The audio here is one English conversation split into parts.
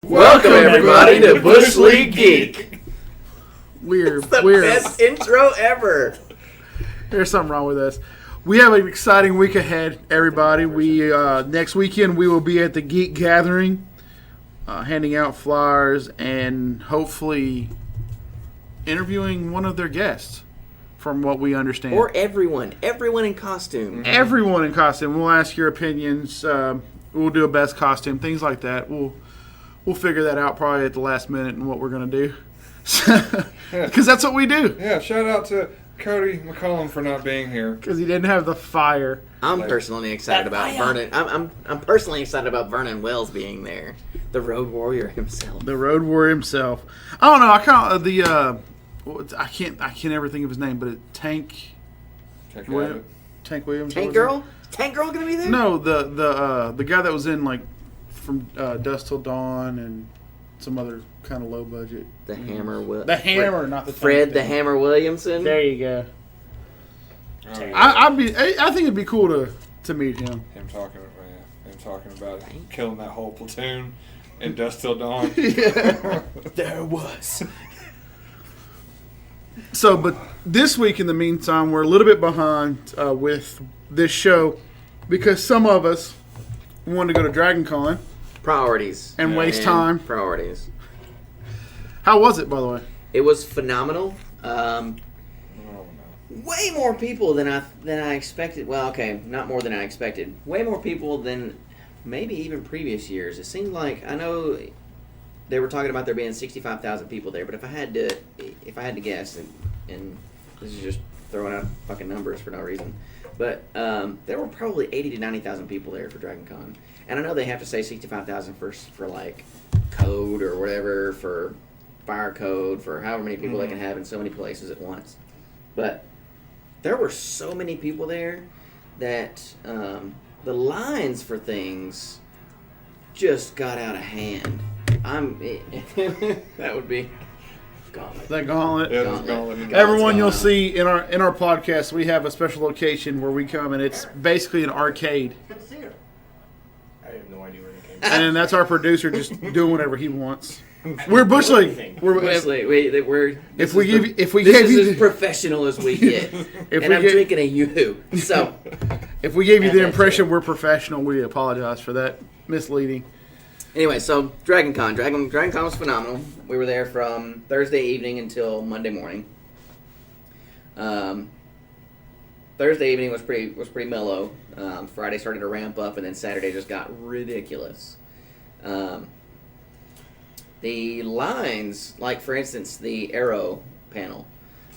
Welcome everybody to Bush League Geek. Weird. It's the best intro ever. There's something wrong with us. We have an exciting week ahead, everybody. We next weekend we will be at the Geek Gathering, handing out flyers and hopefully interviewing one of their guests, from what we understand. Or everyone in costume. Everyone in costume. We'll ask your opinions. We'll do a best costume, things like that. We'll figure that out probably at the last minute and what we're going to do. Because that's what we do. Yeah, shout out to Cody McCollum for not being here. Because he didn't have the fire. I'm personally excited about Vernon. I'm personally excited about Vernon Wells being there. The Road Warrior himself. The Road Warrior himself. I don't know. I can't. I can't ever think of his name, but Tank Williams. Tank Girl. Tank Girl gonna be there? No, the guy that was in like from Dusk Till Dawn and some other kind of low budget. The Hammer. Not the Fred the Hammer Williamson. There you go. Oh, yeah. I think it'd be cool to meet him. Him talking about killing that whole platoon in Dusk Till Dawn. Yeah. There was. So, but this week, in the meantime, we're a little bit behind with this show because some of us wanted to go to Dragon Con. Priorities. And waste time. Priorities. How was it, by the way? It was phenomenal. Way more people than I expected. Well, okay, not more than I expected. Way more people than maybe even previous years. It seemed like, I know they were talking about there being 65,000 people there, but if I had to guess, and this is just throwing out fucking numbers for no reason, but there were probably 80 to 90,000 people there for Dragon Con. And I know they have to say 65,000 for like code or whatever, for fire code, for however many people they can have in so many places at once. But there were so many people there that the lines for things just got out of hand. That would be Gauntlet. That Gauntlet. Yeah, Gauntlet. Everyone you'll see in our podcast, we have a special location where we come, and it's basically an arcade. I have no idea where they came And that's our producer just doing whatever he wants. We're Bush League. Bush League. If we give This you is as professional as we get. And I'm drinking a Yoo-hoo. So, if we gave you the impression we're professional, we apologize for that misleading. Anyway, so Dragon Con. Dragon Con was phenomenal. We were there from Thursday evening until Monday morning. Thursday evening was pretty mellow. Friday started to ramp up, and then Saturday just got ridiculous. The lines, like for instance, the Arrow panel,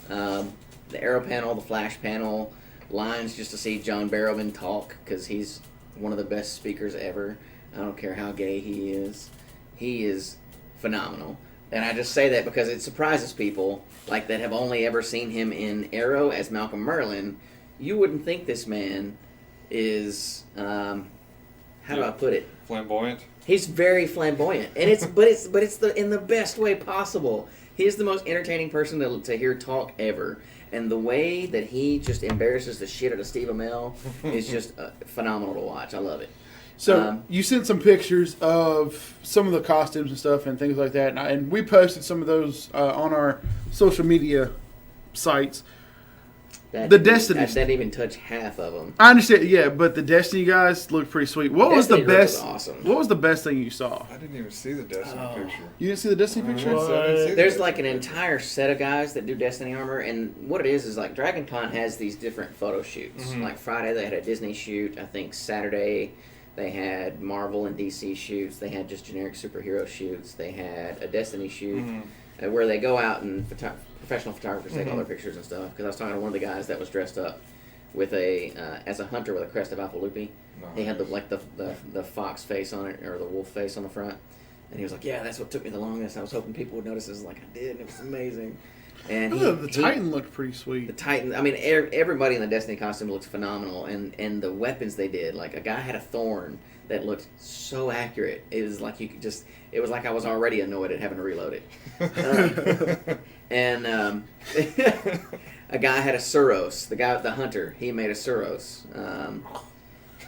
the Flash panel, lines just to see John Barrowman talk because he's one of the best speakers ever. I don't care how gay he is. He is phenomenal. And I just say that because it surprises people like that have only ever seen him in Arrow as Malcolm Merlyn. You wouldn't think this man is, how do I put it? Flamboyant. He's very flamboyant, and it's in the best way possible. He's the most entertaining person to hear talk ever, and the way that he just embarrasses the shit out of Steve Amell is just phenomenal to watch. I love it. So you sent some pictures of some of the costumes and stuff and things like that, and we posted some of those on our social media sites. That didn't even touch half of them. I understand, yeah, but the Destiny guys look pretty sweet. What was the best? Awesome. What was the best thing you saw? I didn't even see the Destiny picture. You didn't see the Destiny picture? There's like an entire set of guys that do Destiny armor, and what it is like Dragon Con has these different photo shoots. Mm-hmm. Like Friday they had a Disney shoot. I think Saturday they had Marvel and DC shoots. They had just generic superhero shoots. They had a Destiny shoot where they go out and professional photographers take all their pictures and stuff. Because I was talking to one of the guys that was dressed up with as a hunter with a crest of Alpha Lupi. Nice. He had the fox face on it, or the wolf face on the front. And he was like, yeah, that's what took me the longest. I was hoping people would notice this. Like, I did, and it was amazing. And the Titan looked pretty sweet. The Titan, I mean, everybody in the Destiny costume looks phenomenal. And the weapons they did, like a guy had a thorn that looked so accurate. It was like it was like I was already annoyed at having to reload it. And a guy had a Suros. The hunter, he made a Suros.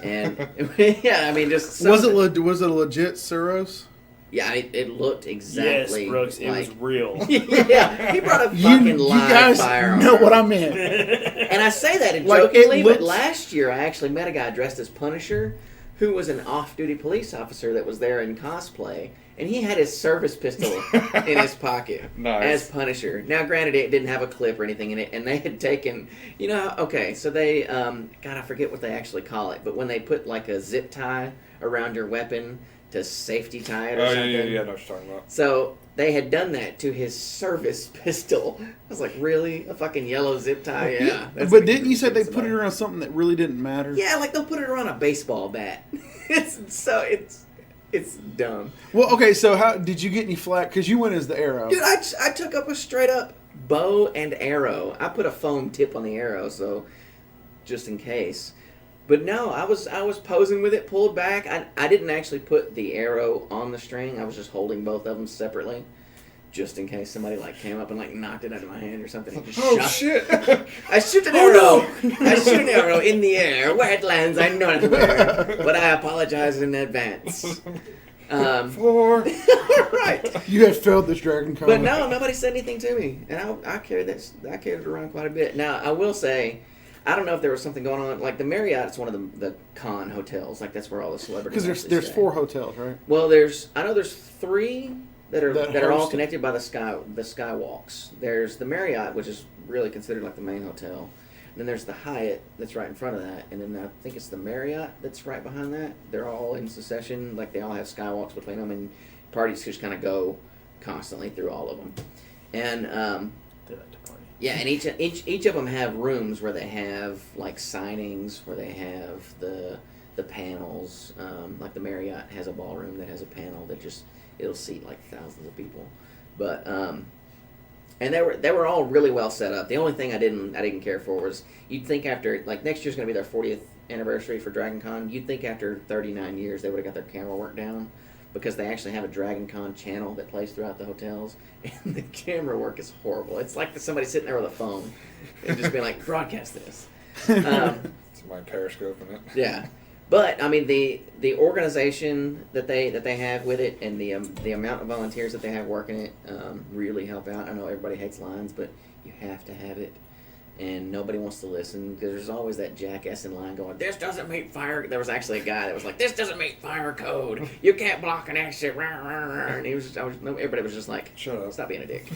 And yeah, I mean, just was it a legit Suros? Yeah, it looked exactly Yes, Brooks, it was like... real. Yeah, he brought a fucking You live guys firearm. know what I meant. And I say that Like, jokingly, it but looks- last year I actually met a guy dressed as Punisher who was an off-duty police officer that was there in cosplay, and he had his service pistol in his pocket Nice. as Punisher. Now, granted, it didn't have a clip or anything in it, and they had taken, okay, so they, God, I forget what they actually call it, but when they put like a zip tie around your weapon to safety tie it or something. Yeah, I know what you're talking about. So they had done that to his service pistol. I was like, really? A fucking yellow zip tie? Yeah. But didn't you say they put it around something that really didn't matter? Yeah, like they'll put it around a baseball bat. It's dumb. Well, okay, so how did you get any flack? Because you went as the arrow. Dude, I took up a straight up bow and arrow. I put a foam tip on the arrow, so just in case. But no, I was posing with it pulled back. I didn't actually put the arrow on the string. I was just holding both of them separately, just in case somebody like came up and like knocked it out of my hand or something. And just shot. Shit! I shoot an arrow. I shoot an arrow in the air. Where it lands, I know not where. But I apologize in advance. Four. Right. You had failed this Dragon Con. But no, nobody said anything to me, and I carried this. I carried it around quite a bit. Now I will say, I don't know if there was something going on. Like the Marriott, it's one of the con hotels. Like that's where all the celebrities. Because actually there's stay. 4 hotels, right? Well, I know there's 3 that are all host it. connected by the skywalks. There's the Marriott, which is really considered like the main hotel. And then there's the Hyatt that's right in front of that, and then I think it's the Marriott that's right behind that. They're all in succession, like they all have skywalks between them, and parties just kind of go constantly through all of them. And They like to party. yeah, and each of them have rooms where they have like signings, where they have the panels. Like the Marriott has a ballroom that has a panel that it'll seat like thousands of people, but and they were all really well set up. The only thing I didn't care for was you'd think after like next year's going to be their 40th anniversary for Dragon Con. You'd think after 39 years they would have got their camera work down, because they actually have a Dragon Con channel that plays throughout the hotels, and the camera work is horrible. It's like somebody sitting there with a phone and just being like, broadcast this. Somebody periscoping it. Yeah. But I mean the organization that they have with it, and the amount of volunteers that they have working it really help out. I know everybody hates lines, but you have to have it, and nobody wants to listen because there's always that jackass in line going, "This doesn't meet fire." There was actually a guy that was like, "This doesn't meet fire code. You can't block an exit." And everybody was just like, Shut up. Stop being a dick.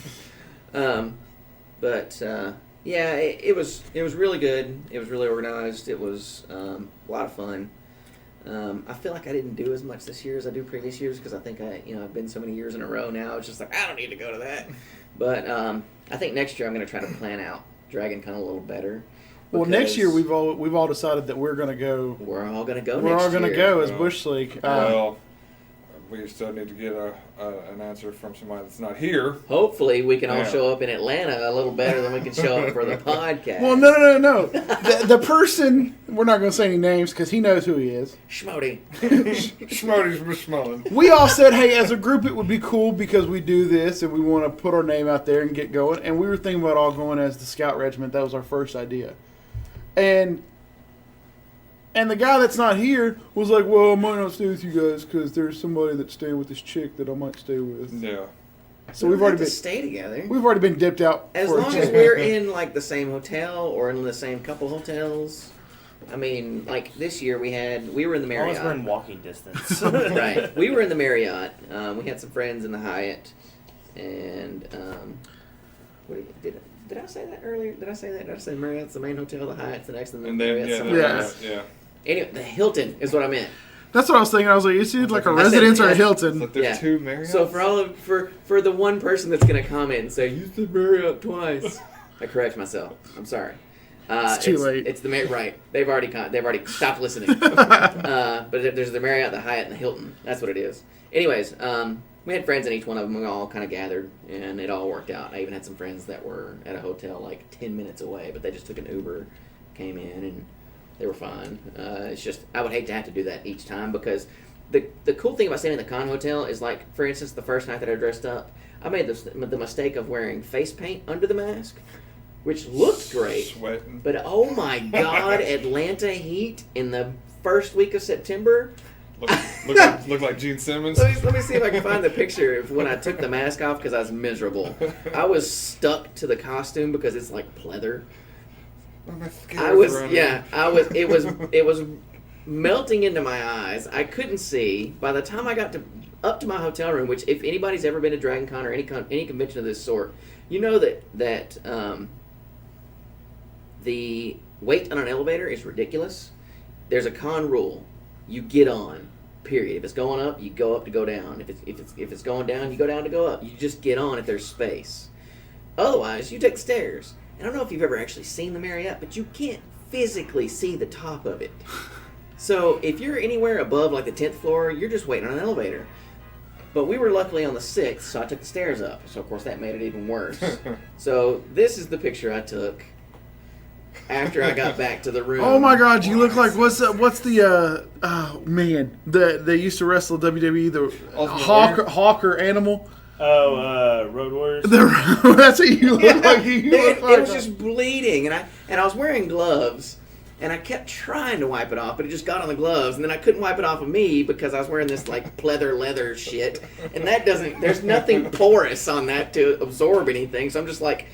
Yeah, it was really good. It was really organized. It was a lot of fun. I feel like I didn't do as much this year as I do previous years because I think I've been so many years in a row now. It's just like I don't need to go to that. But I think next year I'm going to try to plan out Dragon Con a little better. Well, next year because we've all decided that we're going to go. we're all going to go. We're next all going to year. go as Well, Bush League. Well, we still need to get an answer from somebody that's not here. Hopefully we can all Yeah. show up in Atlanta a little better than we can show up for the podcast. well, no. the person, we're not going to say any names because he knows who he is. Schmody. Schmody's Schmolin. We all said, hey, as a group, it would be cool because we do this and we want to put our name out there and get going. And we were thinking about all going as the Scout Regiment. That was our first idea. And the guy that's not here was like, well, I might not stay with you guys because there's somebody that's staying with this chick that I might stay with. Yeah. So We we've don't already have to been stay together. we've already been dipped out. As for a long as change. we're in like the same hotel or in the same couple hotels. I mean, like this year we were in the As long as we're in Marriott. walking distance. Right. We were in the Marriott. We had some friends in the Hyatt, and did I say that earlier? Did I say that? Did I say Marriott's the main hotel, the Hyatt's the next, and the And then Marriott's yeah, somewhere yeah. else? yeah. Anyway, the Hilton is what I meant. That's what I was thinking. I was like, is it like a I said- residence or a yeah. Hilton? But there's Yeah. 2 Marriotts. So for the one person that's going to comment and say you said Marriott twice, I correct myself. I'm sorry. It's too late. It's the right. They've already stopped listening. But there's the Marriott, the Hyatt, and the Hilton. That's what it is. Anyways, we had friends in each one of them. We all kind of gathered, and it all worked out. I even had some friends that were at a hotel like 10 minutes away, but they just took an Uber, came in, and they were fine. It's just I would hate to have to do that each time because the cool thing about staying in the con hotel is like, for instance, the first night that I dressed up, I made the mistake of wearing face paint under the mask, which looked great. Sweating. But oh my God, Atlanta heat in the first week of September, Look like Gene Simmons. Let me see if I can find the picture of when I took the mask off because I was miserable. I was stuck to the costume because it's like pleather. I was it was melting into my eyes. I couldn't see. By the time I got up to my hotel room, which if anybody's ever been to Dragon Con or any convention of this sort, you know that the wait on an elevator is ridiculous. There's a con rule. You get on. Period. If it's going up, you go up to go down. If it's going down, you go down to go up. You just get on if there's space. Otherwise, you take the stairs. I don't know if you've ever actually seen the Marriott, but you can't physically see the top of it. So if you're anywhere above like the 10th floor, you're just waiting on an elevator. But we were luckily on the 6th, so I took the stairs up. So of course that made it even worse. So this is the picture I took after I got back to the room. Oh my God, you look like what's the oh man, they used to wrestle WWE, the Hawk or Animal. Oh, Road Warriors. That's what you look like. It was just bleeding, and I was wearing gloves, and I kept trying to wipe it off, but it just got on the gloves, and then I couldn't wipe it off of me because I was wearing this like pleather leather shit, and there's nothing porous on that to absorb anything, so I'm just like,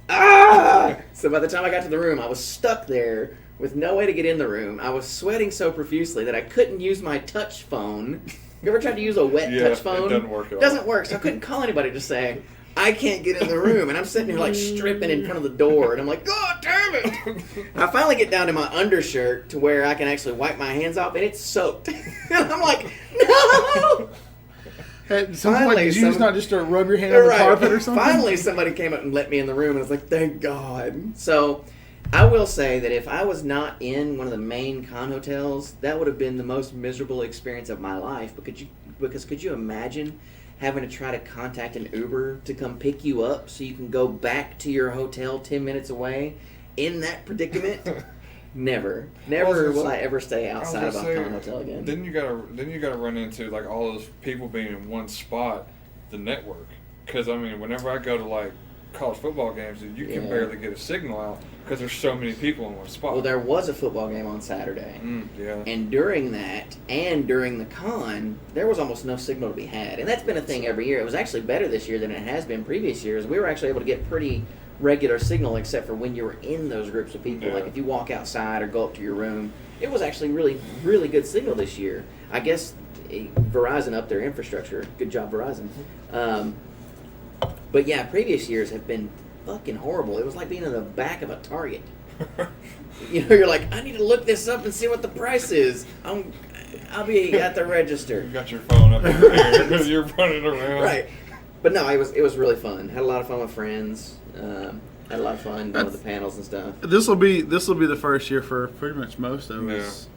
ah! So by the time I got to the room, I was stuck there with no way to get in the room. I was sweating so profusely that I couldn't use my touch phone. You ever tried to use a wet touch phone? It doesn't work at all. It doesn't work, so I couldn't call anybody to say, I can't get in the room. And I'm sitting here like stripping in front of the door, and I'm like, God damn it! I finally get down to my undershirt to where I can actually wipe my hands off, and it's soaked. And I'm like, no! At some point, did you just not just rub your hand on the carpet or something? Finally, somebody came up and let me in the room, and I was like, thank God. So, I will say that if I was not in one of the main con hotels, that would have been the most miserable experience of my life. Because could you imagine having to try to contact an Uber to come pick you up so you can go back to your hotel 10 minutes away in that predicament? Never will I ever stay outside of a con hotel again. Then you gotta run into like all those people being in one spot, the network. Because I mean, whenever I go to like college football games, you can barely get a signal out because there's so many people in one spot. Well, there was a football game on Saturday. Yeah. And during that, and during the con, there was almost no signal to be had. And that's been a thing every year. It was actually better this year than it has been previous years. We were actually able to get pretty regular signal, except for when you were in those groups of people. Yeah. Like if you walk outside or go up to your room, it was actually really, really good signal this year. I guess Verizon upped their infrastructure. Good job, Verizon. But yeah, previous years have been fucking horrible. It was like being in the back of a Target. You know, you're like, I need to look this up and see what the price is. I'll be at the register. You got your phone up in there because you're running around. Right. But no, it was really fun. Had a lot of fun with friends. Had a lot of fun going with the panels and stuff. This will be the first year for pretty much most of us.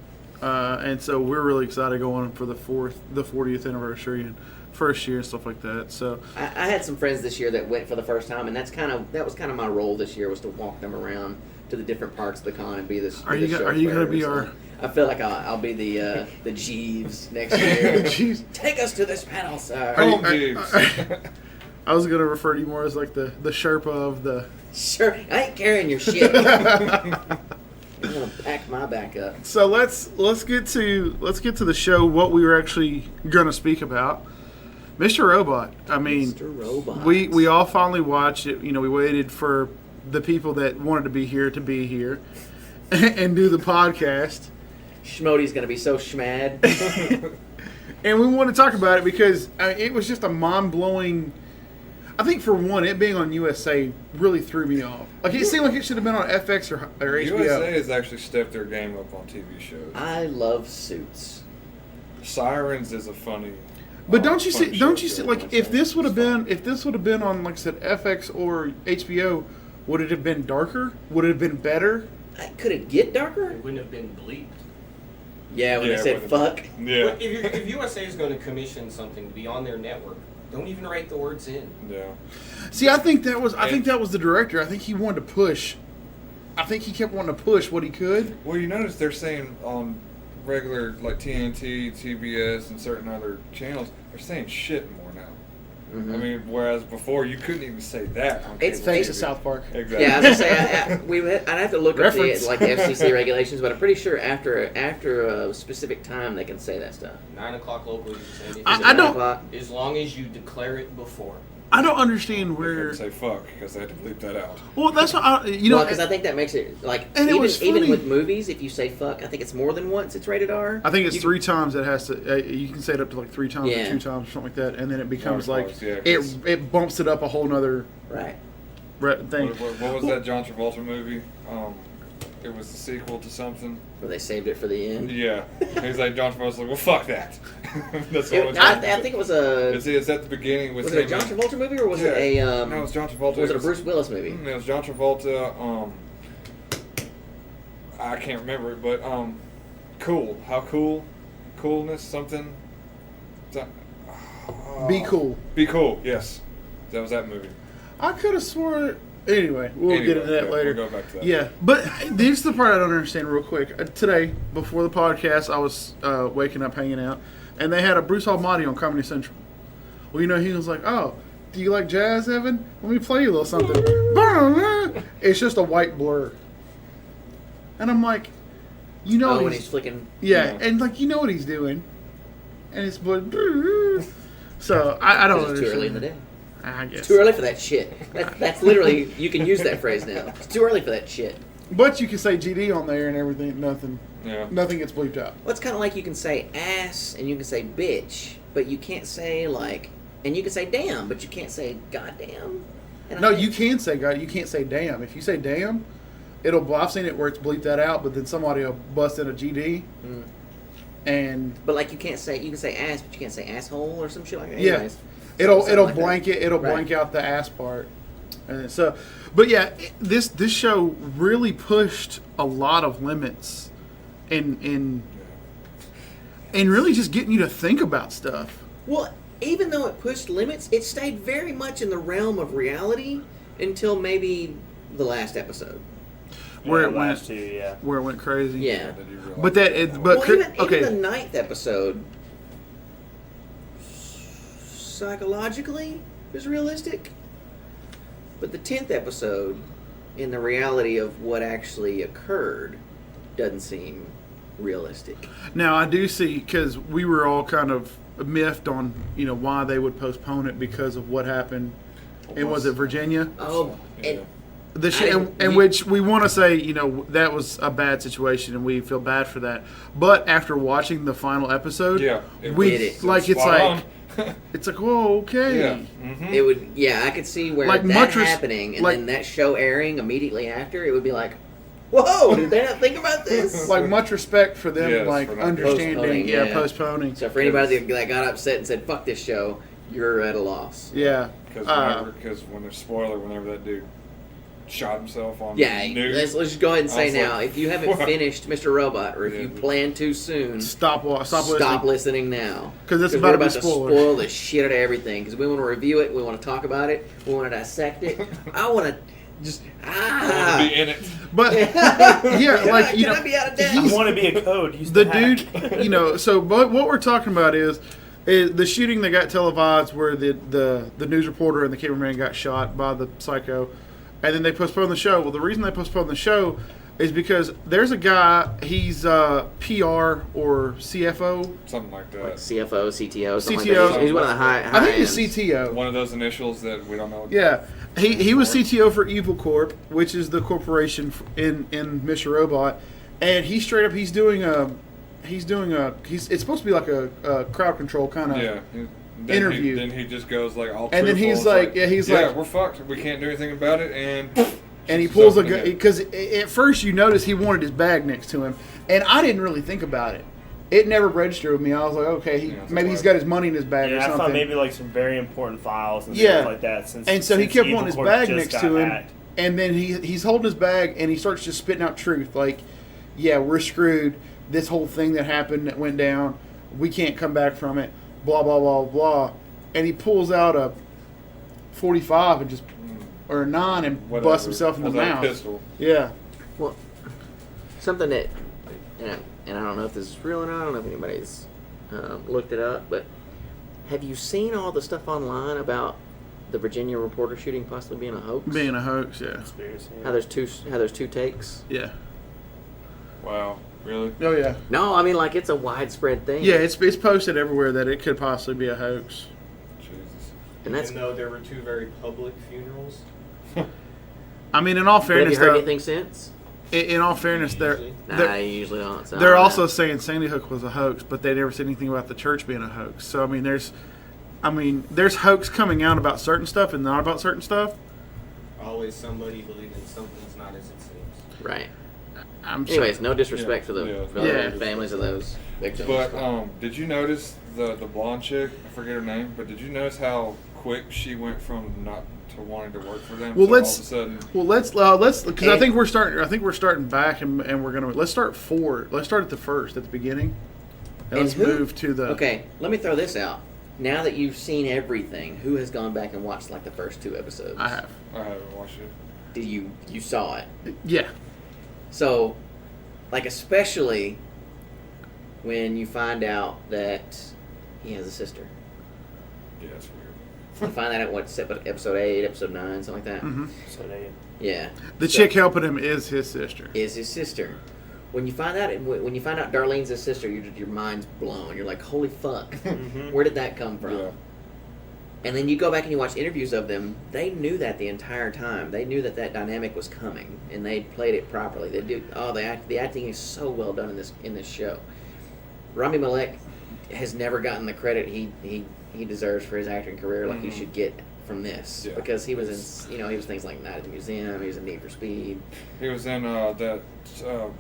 And so we're really excited going for the 40th anniversary and first year and stuff like that. So I had some friends this year that went for the first time, and that was kind of my role this year, was to walk them around to the different parts of the con and be this. Are you going to be our? I feel like I'll be the Jeeves next year. Jeeves. Take us to this panel, sir. I was going to refer to you more as like the Sherpa of the. Sure, I ain't carrying your shit. I'm gonna pack my back up. So let's get to the show. What we were actually going to speak about, Mr. Robot. I mean, Mr. Robot. We all finally watched it. You know, we waited for the people that wanted to be here and do the podcast. Schmody's gonna be so schmad. And we want to talk about it because it was just a mind-blowing. I think for one, it being on USA really threw me off. Like it seemed like it should have been on FX or HBO. USA has actually stepped their game up on TV shows. I love Suits. Sirens is a funny. But don't you see? Like if this would have been on, like I said, FX or HBO, would it have been darker? Would it have been better? Could it get darker? It wouldn't have been bleeped. Yeah, when they said fuck. Yeah. But if USA is going to commission something to be on their network, don't even write the words in. Yeah. See, I think that was the director. I think he wanted to push. I think he kept wanting to push what he could. Well, you notice they're saying on regular like TNT, TBS, and certain other channels, they're saying shit more now. Mhm. I mean, whereas before you couldn't even say that. On It's cable Face TV. of South Park. Exactly. Yeah, I was gonna say I'd have to look up the Reference. like the FCC regulations, but I'm pretty sure after a specific time they can say that stuff. 9 o'clock local, you can say anything. I Is it 9 don't- o'clock? As long as you declare it before. I don't understand They where. couldn't say fuck because they had to bleep that out. Well, that's what you know. because I think that makes it like And it was even funny. with movies, if you say fuck, I think it's more than once it's rated R. I think it's You- 3 times it has to. You can say it up to like 3 times Yeah. or 2 times or something like that, and then it becomes More like close, yeah, it 'cause- it bumps it up a whole nother Right. thing. What was that John Travolta movie? It was the sequel to something. Where they saved it for the end. Yeah. He's like, John Travolta's like, well, fuck that. That's It- what I think it was a It's at the beginning with was it a him John and- Travolta movie or was Yeah. it a No, it was John Travolta. was it a Bruce Willis movie? It was John Travolta. I can't remember it, but cool. How cool? Coolness something. Be cool. Be cool. Yes, that was that movie. I could have swore. Anyway, we'll get into that yeah, later. We'll go back to that. Yeah, but this is the part I don't understand real quick. Today, before the podcast, I was waking up, hanging out, and they had a Bruce Almighty on Comedy Central. Well, you know, he was like, "Oh, do you like jazz, Evan? Let me play you a little something." It's just a white blur, and I'm like, you know, Oh, what when he's he's flicking. yeah, Yeah. and like you know what he's doing, and it's but. So I don't It's understand. too early in the day. I guess. It's too early for that shit. That's literally you can use that phrase now. It's too early for that shit. But you can say GD on there and everything. Yeah. Nothing gets bleeped out. Well, it's kind of like you can say ass and you can say bitch, but you can't say like, and you can say damn, but you can't say goddamn. And I No, think- you can say God. You can't say damn. If you say damn, it'll. I've seen it where it's bleeped that out, but then somebody will bust in a GD, Mm. and But like you can say ass, but you can't say asshole or some shit like that. Yeah. Anyways, it'll something like that. blanket. It'll Right. blank out the ass part. And so, but yeah, this show really pushed a lot of limits, in really just getting you to think about stuff. Well, even though it pushed limits, it stayed very much in the realm of reality until maybe the last episode. Where Yeah, it last went, 2, yeah. where it went crazy. Yeah. Did you realize But that is, but Well, even okay. the 9th episode, psychologically, is realistic. But the 10th episode, in the reality of what actually occurred, doesn't seem realistic. Now I do see, because we were all kind of miffed on why they would postpone it because of what happened. And was it Virginia? Oh, and The sh- I in, didn't- in which we want to say that was a bad situation and we feel bad for that. But after watching the final episode, Yeah, it we was- it like was it's spot like on. it's like whoa, okay. Yeah. Mm-hmm. it would, yeah, I could see where Like that Mattress- happening and like- then that show airing immediately after, it would be like, whoa, did they not think about this? Like much respect for them, Yes, like for not understanding, postponing, yeah, yeah. postponing, So for anybody that got upset and said, fuck this show, you're at a loss. yeah. Because when there's spoiler, whenever that dude shot himself on Yeah, news, let's just go ahead and I say was now, like, if you haven't what? finished Mr. Robot, or if Yeah. you plan too soon, Stop stop listening now. 'Cause it's we're about to be about to spoilers. spoil the shit out of everything. Because we want to review it, we want to talk about it, we want to dissect it. I want to just I want to be in it. But yeah, like can I be out of I town? want to be a code. Use the hack. dude, so but what we're talking about is the shooting that got televised where the news reporter and the cameraman got shot by the psycho, and then they postponed the show. Well, the reason they postponed the show is because there's a guy, he's PR or CFO. Something like that. Like CFO, CTO, something CTO. like that. He's one of the high I think he's ends. CTO. One of those initials that we don't know. Yeah, he was CTO for Evil Corp, which is the corporation in Mr. Robot, and he straight up it's supposed to be like a crowd control kind of. Yeah. Then Interview. Then he just goes like all. And then truthful. he's It's like, yeah, he's like- we're fucked. We can't do anything about it, and And he pulls a Something gun in. because at first you notice he wanted his bag next to him, and I didn't really think about it. It never registered with me. I was like, okay, Yeah, maybe he's right. got his money in his bag or Yeah, I something. thought maybe like some very important files and Yeah. stuff like that. Since And so he since kept Evil wanting his Corp bag just next got to him, hacked. and then he's holding his bag and he starts just spitting out truth, like, yeah, we're screwed. This whole thing that happened that went down, we can't come back from it. Blah blah blah blah, and he pulls out a 45 and just or a 9 and whatever. busts himself in the Pulls out a mouth. Pistol. Yeah, Well, something that, and I don't know if this is real or not. I don't know if anybody's looked it up, but Have you seen all the stuff online about the Virginia reporter shooting possibly being a hoax? Being a hoax, yeah. Conspiracy. How there's two takes? Yeah. Wow, really? Oh, yeah. No, I mean like it's a widespread thing. Yeah, it's posted everywhere that it could possibly be a hoax. Jesus. and that's. Even though there were 2 very public funerals. I mean, in all Have fairness, you heard though, anything since? in all fairness, Usually. Nah, you usually don't. So I they're don't also know. saying Sandy Hook was a hoax, but they never said anything about the church being a hoax. So I mean, there's hoax coming out about certain stuff and not about certain stuff. Always somebody believing something's not as it seems. Right. I'm Anyways, no disrespect for the Yeah. families of those victims. But did you notice the blonde chick? I forget her name, but did you notice how quick she went from not to wanting to work for them? Well, to all of a sudden. let's because I And- think we're starting back and we're gonna let's start forward. Let's start at the beginning, and let's who- move to the. Okay, let me throw this out. Now that you've seen everything, who has gone back and watched like the first 2 episodes? I have. I haven't watched it. Did you saw it? Yeah. So, like especially when you find out that he has a sister. Yeah, it's weird. You find that at episode 8, episode 9, something like that. hmm So they Yeah. The So- chick helping him is his sister. is his sister. When you find out Darlene's his sister, your mind's blown. You're like, holy fuck, Mhm. where did that come from? Yeah. And then you go back and you watch interviews of them. They knew that the entire time. They knew that dynamic was coming, and they played it properly. They do. Oh, the acting is so well done in this show. Rami Malek has never gotten the credit he deserves for his acting career like he Mhm. should get from this Yeah. because he was in he was things like Night at the Museum. He was in Need for Speed. He was in that.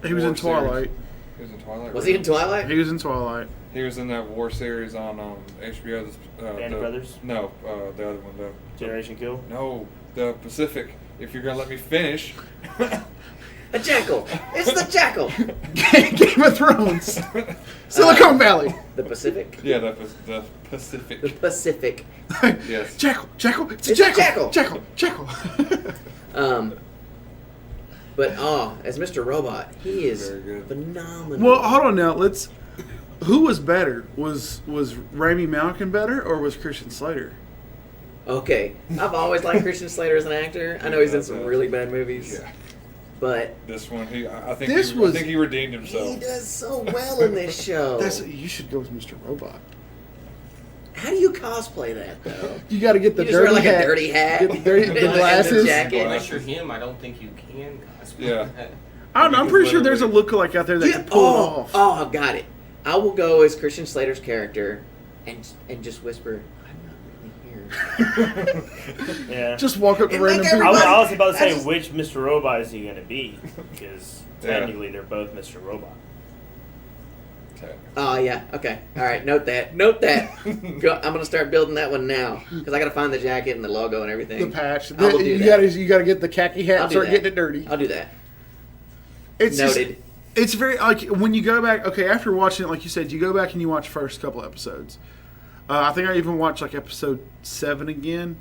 He was war in Twilight. Series. He was in Twilight. Was he in Twilight? He was in Twilight. He was in that war series on HBO. Band of Brothers? No, the other one. Generation Kill. No, the Pacific. If you're gonna let me finish. A jackal. It's the jackal. Game of Thrones. Silicon Valley. The Pacific. Yeah, the Pacific. The Pacific. Yes. Jackal. It's a It's a jackal. jackal. Jackal. But as Mr. Robot, he is Very good. phenomenal. Well, hold on now. Who was better? Was Rami Malek better, or was Christian Slater? Okay, I've always liked Christian Slater as an actor. I know he's in some really bad movies, Yeah. but This one, I think he redeemed he himself. does so well in this show. You should go with Mr. Robot. How do you cosplay that though? You got to get the You just dirty wear like hat. a dirty hat, Get the and the glasses. jacket. Unless you're him, I don't think you can cosplay Yeah. that. I don't know. I'm pretty sure there's a lookalike out there that can pull it off. Oh, I got it. I will go as Christian Slater's character, and just whisper, "I'm not really here." Yeah. Just walk up to And random make people. I was about to say, I just- which Mr. Robot is he going to be? Because Yeah. technically they're both Mr. Robot. Oh yeah. Okay. All right. Note that. Note that. Go, I'm gonna start building that one now because I gotta find the jacket and the logo and everything. The patch. I will do You that. got to get the khaki hat I'll and do start that. getting it dirty. I'll do that. It's just- Noted. it's very like when you go back. Okay, after watching it, like you said, you go back and you watch the first couple episodes. I think I even watched like episode 7 again,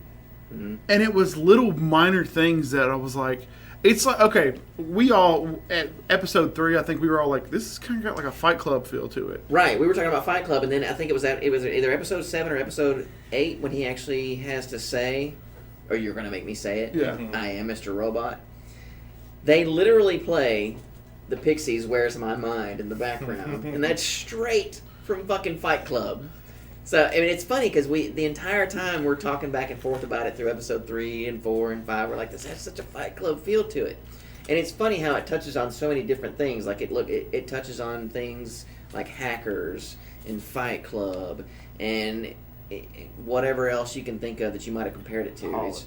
Mhm. and it was little minor things that I was like, it's like okay, we all at episode 3, I think we were all like, this is kind of got like a Fight Club feel to it. Right. We were talking about Fight Club, and then I think it was either episode 7 or episode 8 when he actually has to say, or you're gonna make me say it. Yeah. I am Mr. Robot. They literally play the Pixies' "Where's My Mind" in the background, and that's straight from fucking Fight Club. So I mean, it's funny because the entire time we're talking back and forth about it through episode 3 and 4 and 5. We're like, this has such a Fight Club feel to it, and it's funny how it touches on so many different things. Like it touches on things like hackers and Fight Club and whatever else you can think of that you might have compared it to. Politics.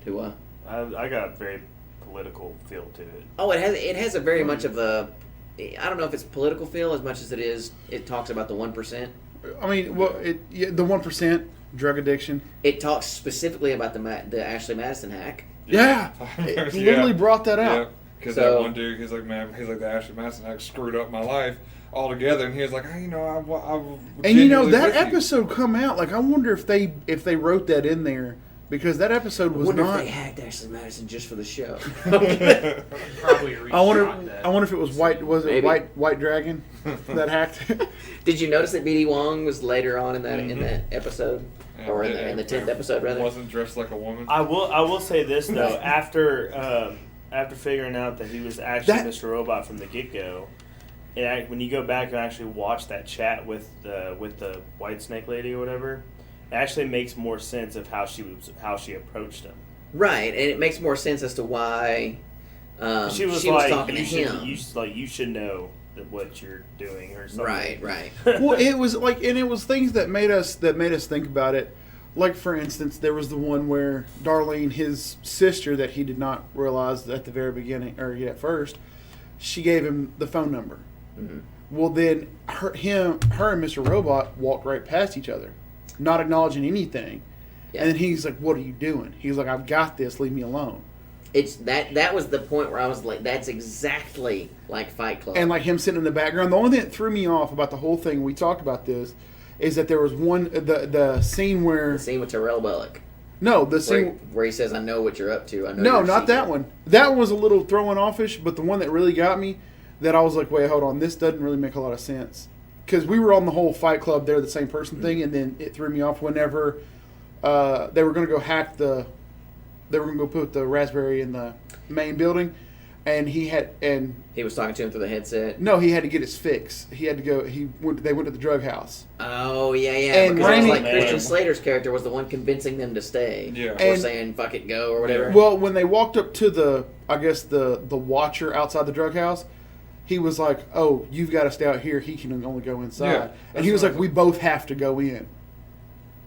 To what? I got a very political feel to it. Oh, it has a very much of a. I don't know if it's political feel as much as it is. It talks about the 1%. I mean, well, the 1% drug addiction. It talks specifically about the Ashley Madison hack. Yeah, it literally brought that Yeah, out. because So- that one dude, he's like, the Ashley Madison hack screwed up my life altogether, and he was like, hey, I And you know genuinely that with you. episode come out. Like, I wonder if they wrote that in there because that episode I was wonder not. if they hacked Ashley Madison just for the show. Probably I wonder. reshot that. I wonder if it was white. Was it Maybe. White Dragon that hacked? Did you notice that BD Wong was later on in that episode, or in the 10th episode rather? Wasn't dressed like a woman. I will say this though. After figuring out that he was actually Mr. Robot from the get-go, when you go back and actually watch that chat with the White Snake lady or whatever, it actually makes more sense of how she approached him. Right, and it makes more sense as to why She was she like, was talking to him. you should know what you're doing or something. Right. Well, it was like, and it was things that made us think about it. Like, for instance, there was the one where Darlene, his sister, that he did not realize at the very beginning, or at first, she gave him the phone number. Mm-hmm. Well, then her and Mr. Robot walked right past each other, not acknowledging anything. Yeah. And then he's like, "What are you doing?" He's like, "I've got this. Leave me alone." It's that was the point where I was like, that's exactly like Fight Club. And like him sitting in the background. The only thing that threw me off about the whole thing, we talked about this, is that there was the scene where the scene with Terrell Bullock. no the scene Where he says, "I know what you're up to." I know. no, your not that secret." one. That one was a little throwing offish, but the one that really got me, that I was like, wait, hold on, this doesn't really make a lot of sense. Because we were on the whole Fight Club, they're the same person thing, and then it threw me off whenever they were going to go hack they were going to go put the Raspberry in the main building, and he was talking to him through the headset. no, he had to get his fix. He had to go. They went to the drug house. Oh yeah. And Because it was like Raimi- Christian Slater's character was the one convincing them to stay. Yeah. Or And- saying "fuck it, go" or whatever. Well, when they walked up to the watcher outside the drug house, he was like, "Oh, you've got to stay out here. He can only go inside." Yeah, and he was that's like, what "We both have to go in."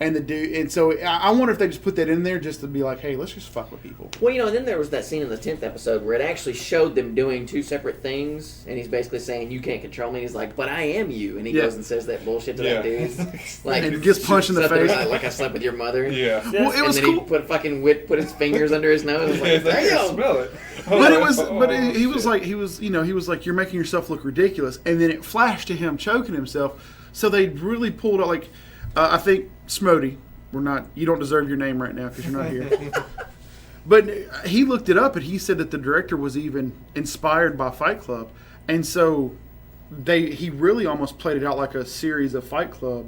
And the dude, and so I wonder if they just put that in there just to be like, "Hey, let's just fuck with people." Well, and then there was that scene in the 10th episode where it actually showed them doing two separate things, and he's basically saying, "You can't control me." He's like, "But I am you," and he Yeah. goes and says that bullshit to that Yeah. dude, like And gets punched in the something face. about, like I slept with your mother. Yeah. Well, it And was then cool. he put his fingers under his nose. I was like, I can "Damn!" smell it. But it was, Oh, he was shit. like, he was like, "You're making yourself look ridiculous." And then it flashed to him choking himself. So they really pulled out, like, I think Smody. You don't deserve your name right now because you're not here. But he looked it up and he said that the director was even inspired by Fight Club. And so he really almost played it out like a series of Fight Club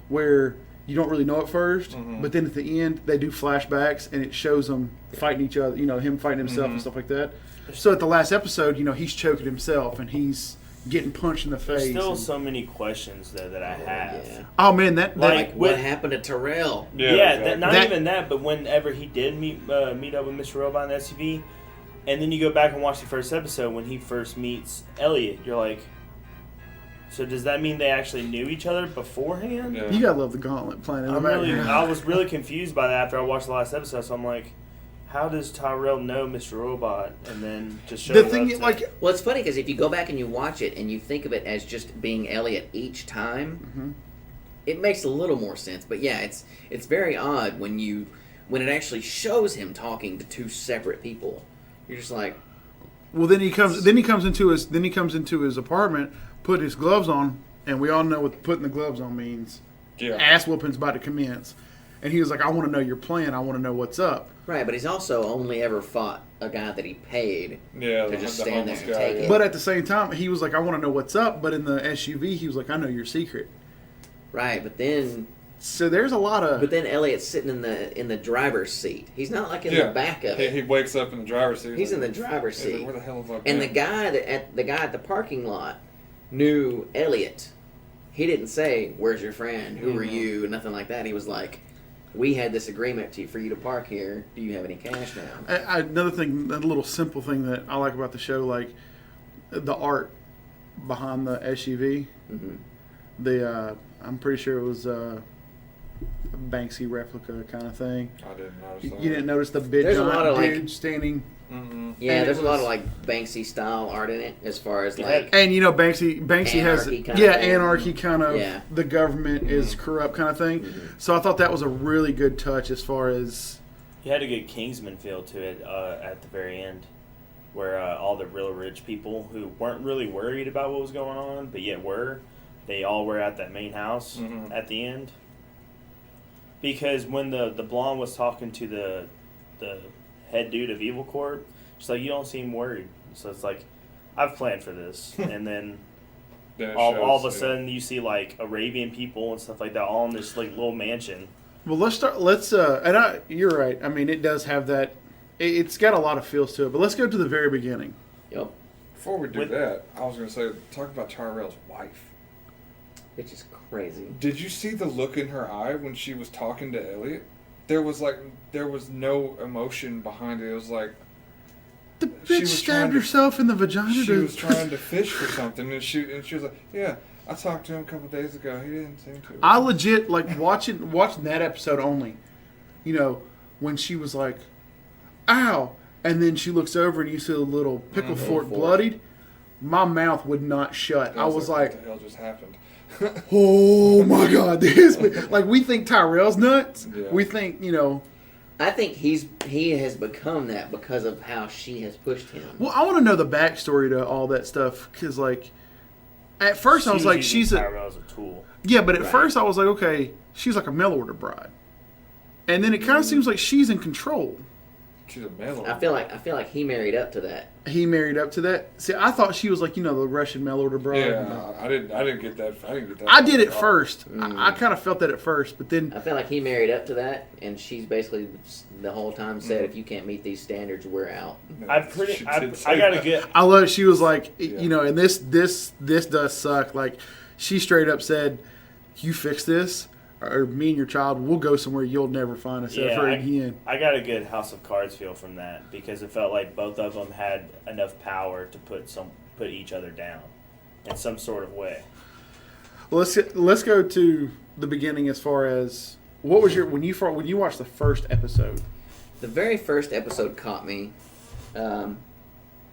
where you don't really know at 1st, but then at the end they do flashbacks and it shows them fighting each other, him fighting himself and stuff like that. So at the last episode, he's choking himself and he's getting punched in the face. There's still and- so many questions though that I have. Yeah. oh man, that Like, What with- happened to Terrell? Yeah, exactly. not That- even that, but whenever he did meet up with Mr. Robot in the SUV, and then you go back and watch the first episode when he first meets Elliot, you're like, so does that mean they actually knew each other beforehand? Yeah. you gotta love the gauntlet playing in the background. I was really confused by that after I watched the last episode. So I'm like, how does Tyrell know Mr. Robot and then just show The up thing, to- like, Well, it's funny because if you go back and you watch it and you think of it as just being Elliot each time, it makes a little more sense. But yeah, it's very odd when it actually shows him talking to two separate people. You're just like, well, then he comes into his apartment, put his gloves on, and we all know what putting the gloves on means. Yeah. Ass whooping's about to commence, and he was like, "I want to know your plan. I want to know what's up." right, but he's also only ever fought a guy that he paid Yeah, to the- just the stand there homeless and guy, take yeah. it. But at the same time, he was like, "I want to know what's up." But in the SUV, he was like, "I know your secret." Right, but then there's a lot of. But then Elliot's sitting in the driver's seat. He's not like in the back of it. He wakes up in the driver's seat. He's in the like, driver's he's like, seat. Where the hell have I And been? the guy at the parking lot knew Elliot. He didn't say, "Where's your friend? Who are you?" Nothing like that. He was like, "We had this agreement for you to park here. Do you have any cash now?" Another thing, a little simple thing that I like about the show, like the art behind the SUV. Mm-hmm. I'm pretty sure it was a Banksy replica kind of thing. I didn't notice You that. didn't notice the big There's a giant lot of, like- dude standing. Mm-mm. Yeah, And there's it a lot was- of like Banksy style art in it, as far as Yeah. like And Banksy has Anarchy kinda thing. anarchy kind of Yeah. the government is corrupt kind of thing. So I thought that was a really good touch as far as He had a good Kingsman feel to it at the very end, where all the real rich people who weren't really worried about what was going on, but yet they all were at that main house Mhm. at the end. Because when the blonde was talking to the head dude of Evil Corp, she's like, "You don't seem worried." So it's like, I've planned for this, and then all of a sudden you see like Arabian people and stuff like that all in this like little mansion. Well, you're right. I mean, it does have that. It's got a lot of feels to it. But let's go to the very beginning. Yep. Before we do that, I was going to say, talk about Tyrell's wife. Which is crazy. Did you see the look in her eye when she was talking to Elliot? There was no emotion behind it. It was like The she bitch was stabbed trying to- herself in the vagina. she to- was trying to fish for something, and she was like, "Yeah, I talked to him a couple days ago. He didn't seem to." I legit like watching that episode only. You know, when she was like, "Ow," and then she looks over and you see the little pickle fork bloodied. My mouth would not shut. I was like, "What the hell just happened?" "Oh my god, this!" Like we think Tyrell's nuts. Yeah. We think I think he has become that because of how she has pushed him. Well, I want to know the backstory to all that stuff because, like, at first I was like, she's a Tyrell as a tool. yeah, but at Right. first I was like, okay, she's like a mail order bride, and then it kind of seems like she's in control. She's a mail I feel like he married up to that. He married up to that. See, I thought she was like the Russian mail order bride. Yeah, I didn't get that. I didn't get that. I did it at all. first. I kind of felt that at first, but then I feel like he married up to that, and she's basically the whole time said, "If you can't meet these standards, we're out." I got a good. I love. She was like, Yeah. and this does suck. Like, she straight up said, "You fix this, or me and your child, we'll go somewhere you'll never find us ever again." I got a good House of Cards feel from that because it felt like both of them had enough power to put each other down in some sort of way. Well, let's go to the beginning as far as what was when you watched the first episode. The very first episode caught me.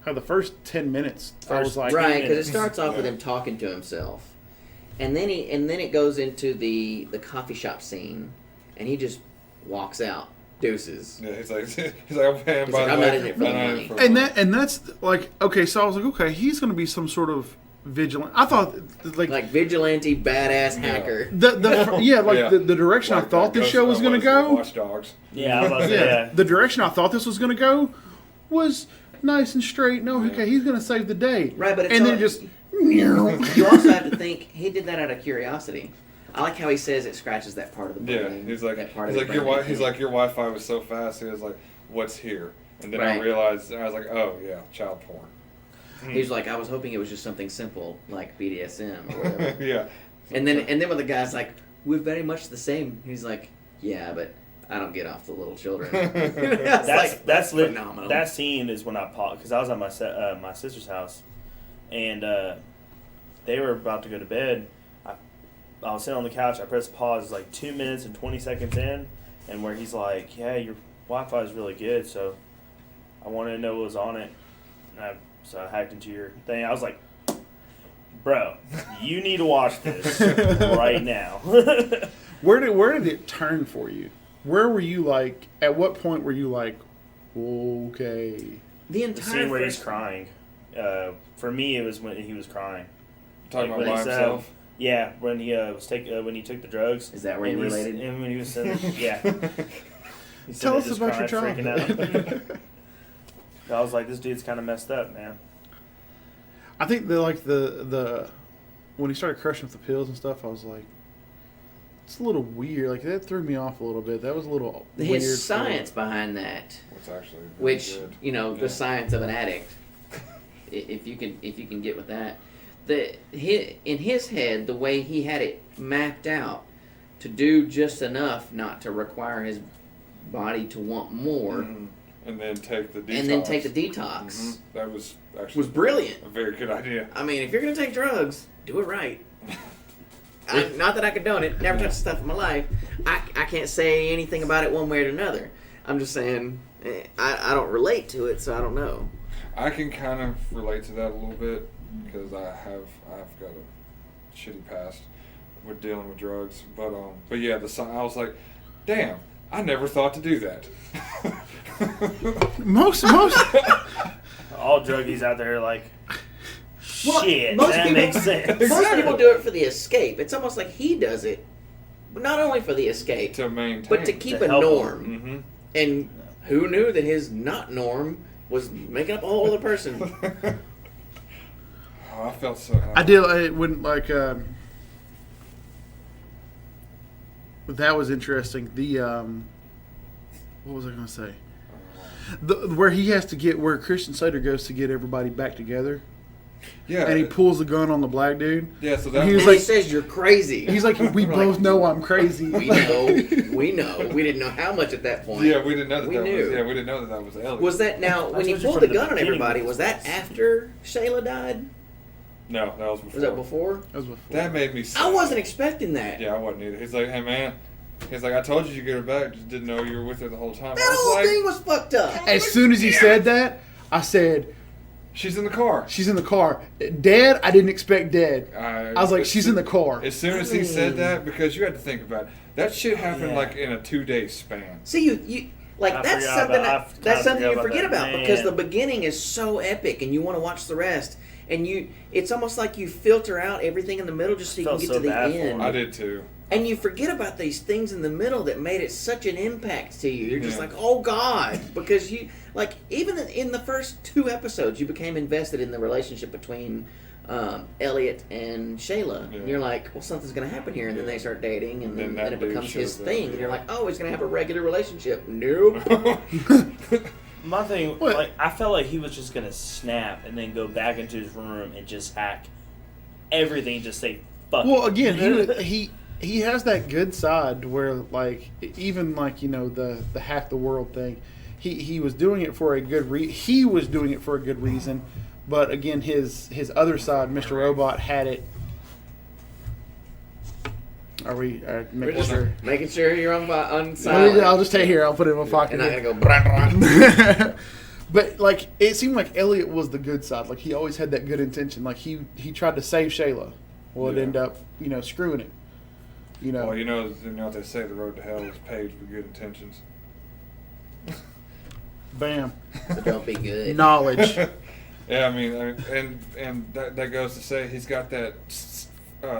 How the first 10 minutes, I was like, Right, because it starts off with him talking to himself, and then it goes into the coffee shop scene, and he just walks out, deuces. Yeah, he's like, "I'm paying He's by like, the "I'm way, not in it for the I'm not in money." it for the and money." that's like, okay, so I was like, okay, he's going to be some sort of vigilant. I thought Like vigilante, badass hacker. the direction I Like thought that this show was going to go. Watch Dogs. Yeah, I was about to say, Yeah, the direction I thought this was going to go was nice and straight. No, okay, he's going to save the day. Right, but it's and then all- just. You also have to think he did that out of curiosity. I like how he says it scratches that part of the Yeah, brain. he's like, that part your of the brain. Your Wi-Fi was so fast. He was like, "What's here?" And then I Right. realized, I was like, "Oh yeah, child porn." He was like, I was hoping it was just something simple like BDSM or whatever. Yeah. and then when the guy's like, we're very much the same. He's like, yeah, but I don't get off the little children. that's phenomenal. That scene is when I paused because I was at my sister's house, and they were about to go to bed. I was sitting on the couch. I pressed pause like 2 minutes and 20 seconds in, and where he's like, "Yeah, your Wi-Fi is really good, so I wanted to know what was on it." So I hacked into your thing. I was like, "Bro, you need to watch this right now." Where did it turn for you? Where were you like? At what point were you like, okay? the The entire scene where he's first- crying. For me, it was when he was crying. Talking Like, about when by he's, himself. Yeah, when he when he took the drugs. Is that where and you he's- related? And when he was sitting, yeah. He Tell there us just about your crying, freaking childhood. out. I was like, this dude's kind of messed up, man. I think the when he started crushing with the pills and stuff, I was like, it's a little weird. Like that threw me off a little bit. That was a little weird. his science behind that, It's actually really which good. the Yeah. science of an addict. If you can get with that, in his head, the way he had it mapped out to do just enough not to require his body to want more, Mhm. And then take the detox. and then take the detox, Mhm. That was actually was brilliant. a very good idea. I mean, if you're gonna take drugs, do it right. Not that I condone it. Never touched stuff in my life. I can't say anything about it one way or another. I'm just saying I don't relate to it, so I don't know. I can kind of relate to that a little bit because I've got a shitty past with dealing with drugs, but yeah, I was like, damn, I never thought to do that. most All druggies out there are like, Well, shit, most that people- makes sense. Most people do it for the escape. It's almost like he does it not only for the escape, to maintain. but to keep To a help norm. Mm-hmm. And who knew that his not norm was making up a whole other person? Oh, I felt so happy. I did when that was interesting. The what was I going to say? Where he has to get where Christian Slater goes to get everybody back together, Yeah. and he pulls the gun on the black dude. Yeah, so And that he And was he like, says you're crazy. he's like, we We're both like, know I'm crazy. We know. We didn't know how much at that point. Yeah, we didn't know that. We that knew. Was, yeah, we didn't know that was Elliot. Was that now when he told you pulled from the the gun on beginning everybody? it Was was that this. after Shayla died? No, that was before. Was that before? That was before. That made me sad. I wasn't expecting that. Yeah, I wasn't either. He's like, hey man, he's like, I told you to get her back, just didn't know you were with her the whole time. That I was whole like, thing was fucked up. As soon as he said that, I said, she's in the car. she's in the car. Dead? I didn't expect dead. I was like, as she's soon- in the car. As soon as he said that, because you had to think about it, that shit happened Yeah. like in a 2-day span. See, you like I that's forgot something about- I that's kinda something you forgot forget about about that. because the Man. beginning is so epic and you want to watch the rest and it's almost like you filter out everything in the middle just so you can Felt get so to the bad for end. him. I did too. And you forget about these things in the middle that made it such an impact to you. You're just Yeah. like, oh God, because you like even in the first 2 episodes, you became invested in the relationship between Elliot and Shayla. Yeah. And you're like, well, something's going to happen here, and then they start dating, and Then then that it dude becomes his shows up, thing. And yeah. you're like, oh, he's going to have a regular relationship. Nope. My thing, What? like, I felt like he was just gonna snap and then go back into his room and just hack everything. Just say fuck. Well, it. again, he has that good side where, like, even like the half the world thing, he was doing it for a good he was doing it for a good reason, but again, his other side, Mr. Robot, had it. Are we making just- sure? Making sure you're on I'll silent. just stay here. I'll put it in my pocket. And I'm here. going to go, brah, brah. But like it seemed like Elliot was the good side. Like he always had that good intention. Like he tried to save Shayla. Well, it Yeah. ended up screwing it. Well, you know what they say: the road to hell is paved with good intentions. Bam, So don't be good. knowledge. Yeah, I mean, and that goes to say he's got that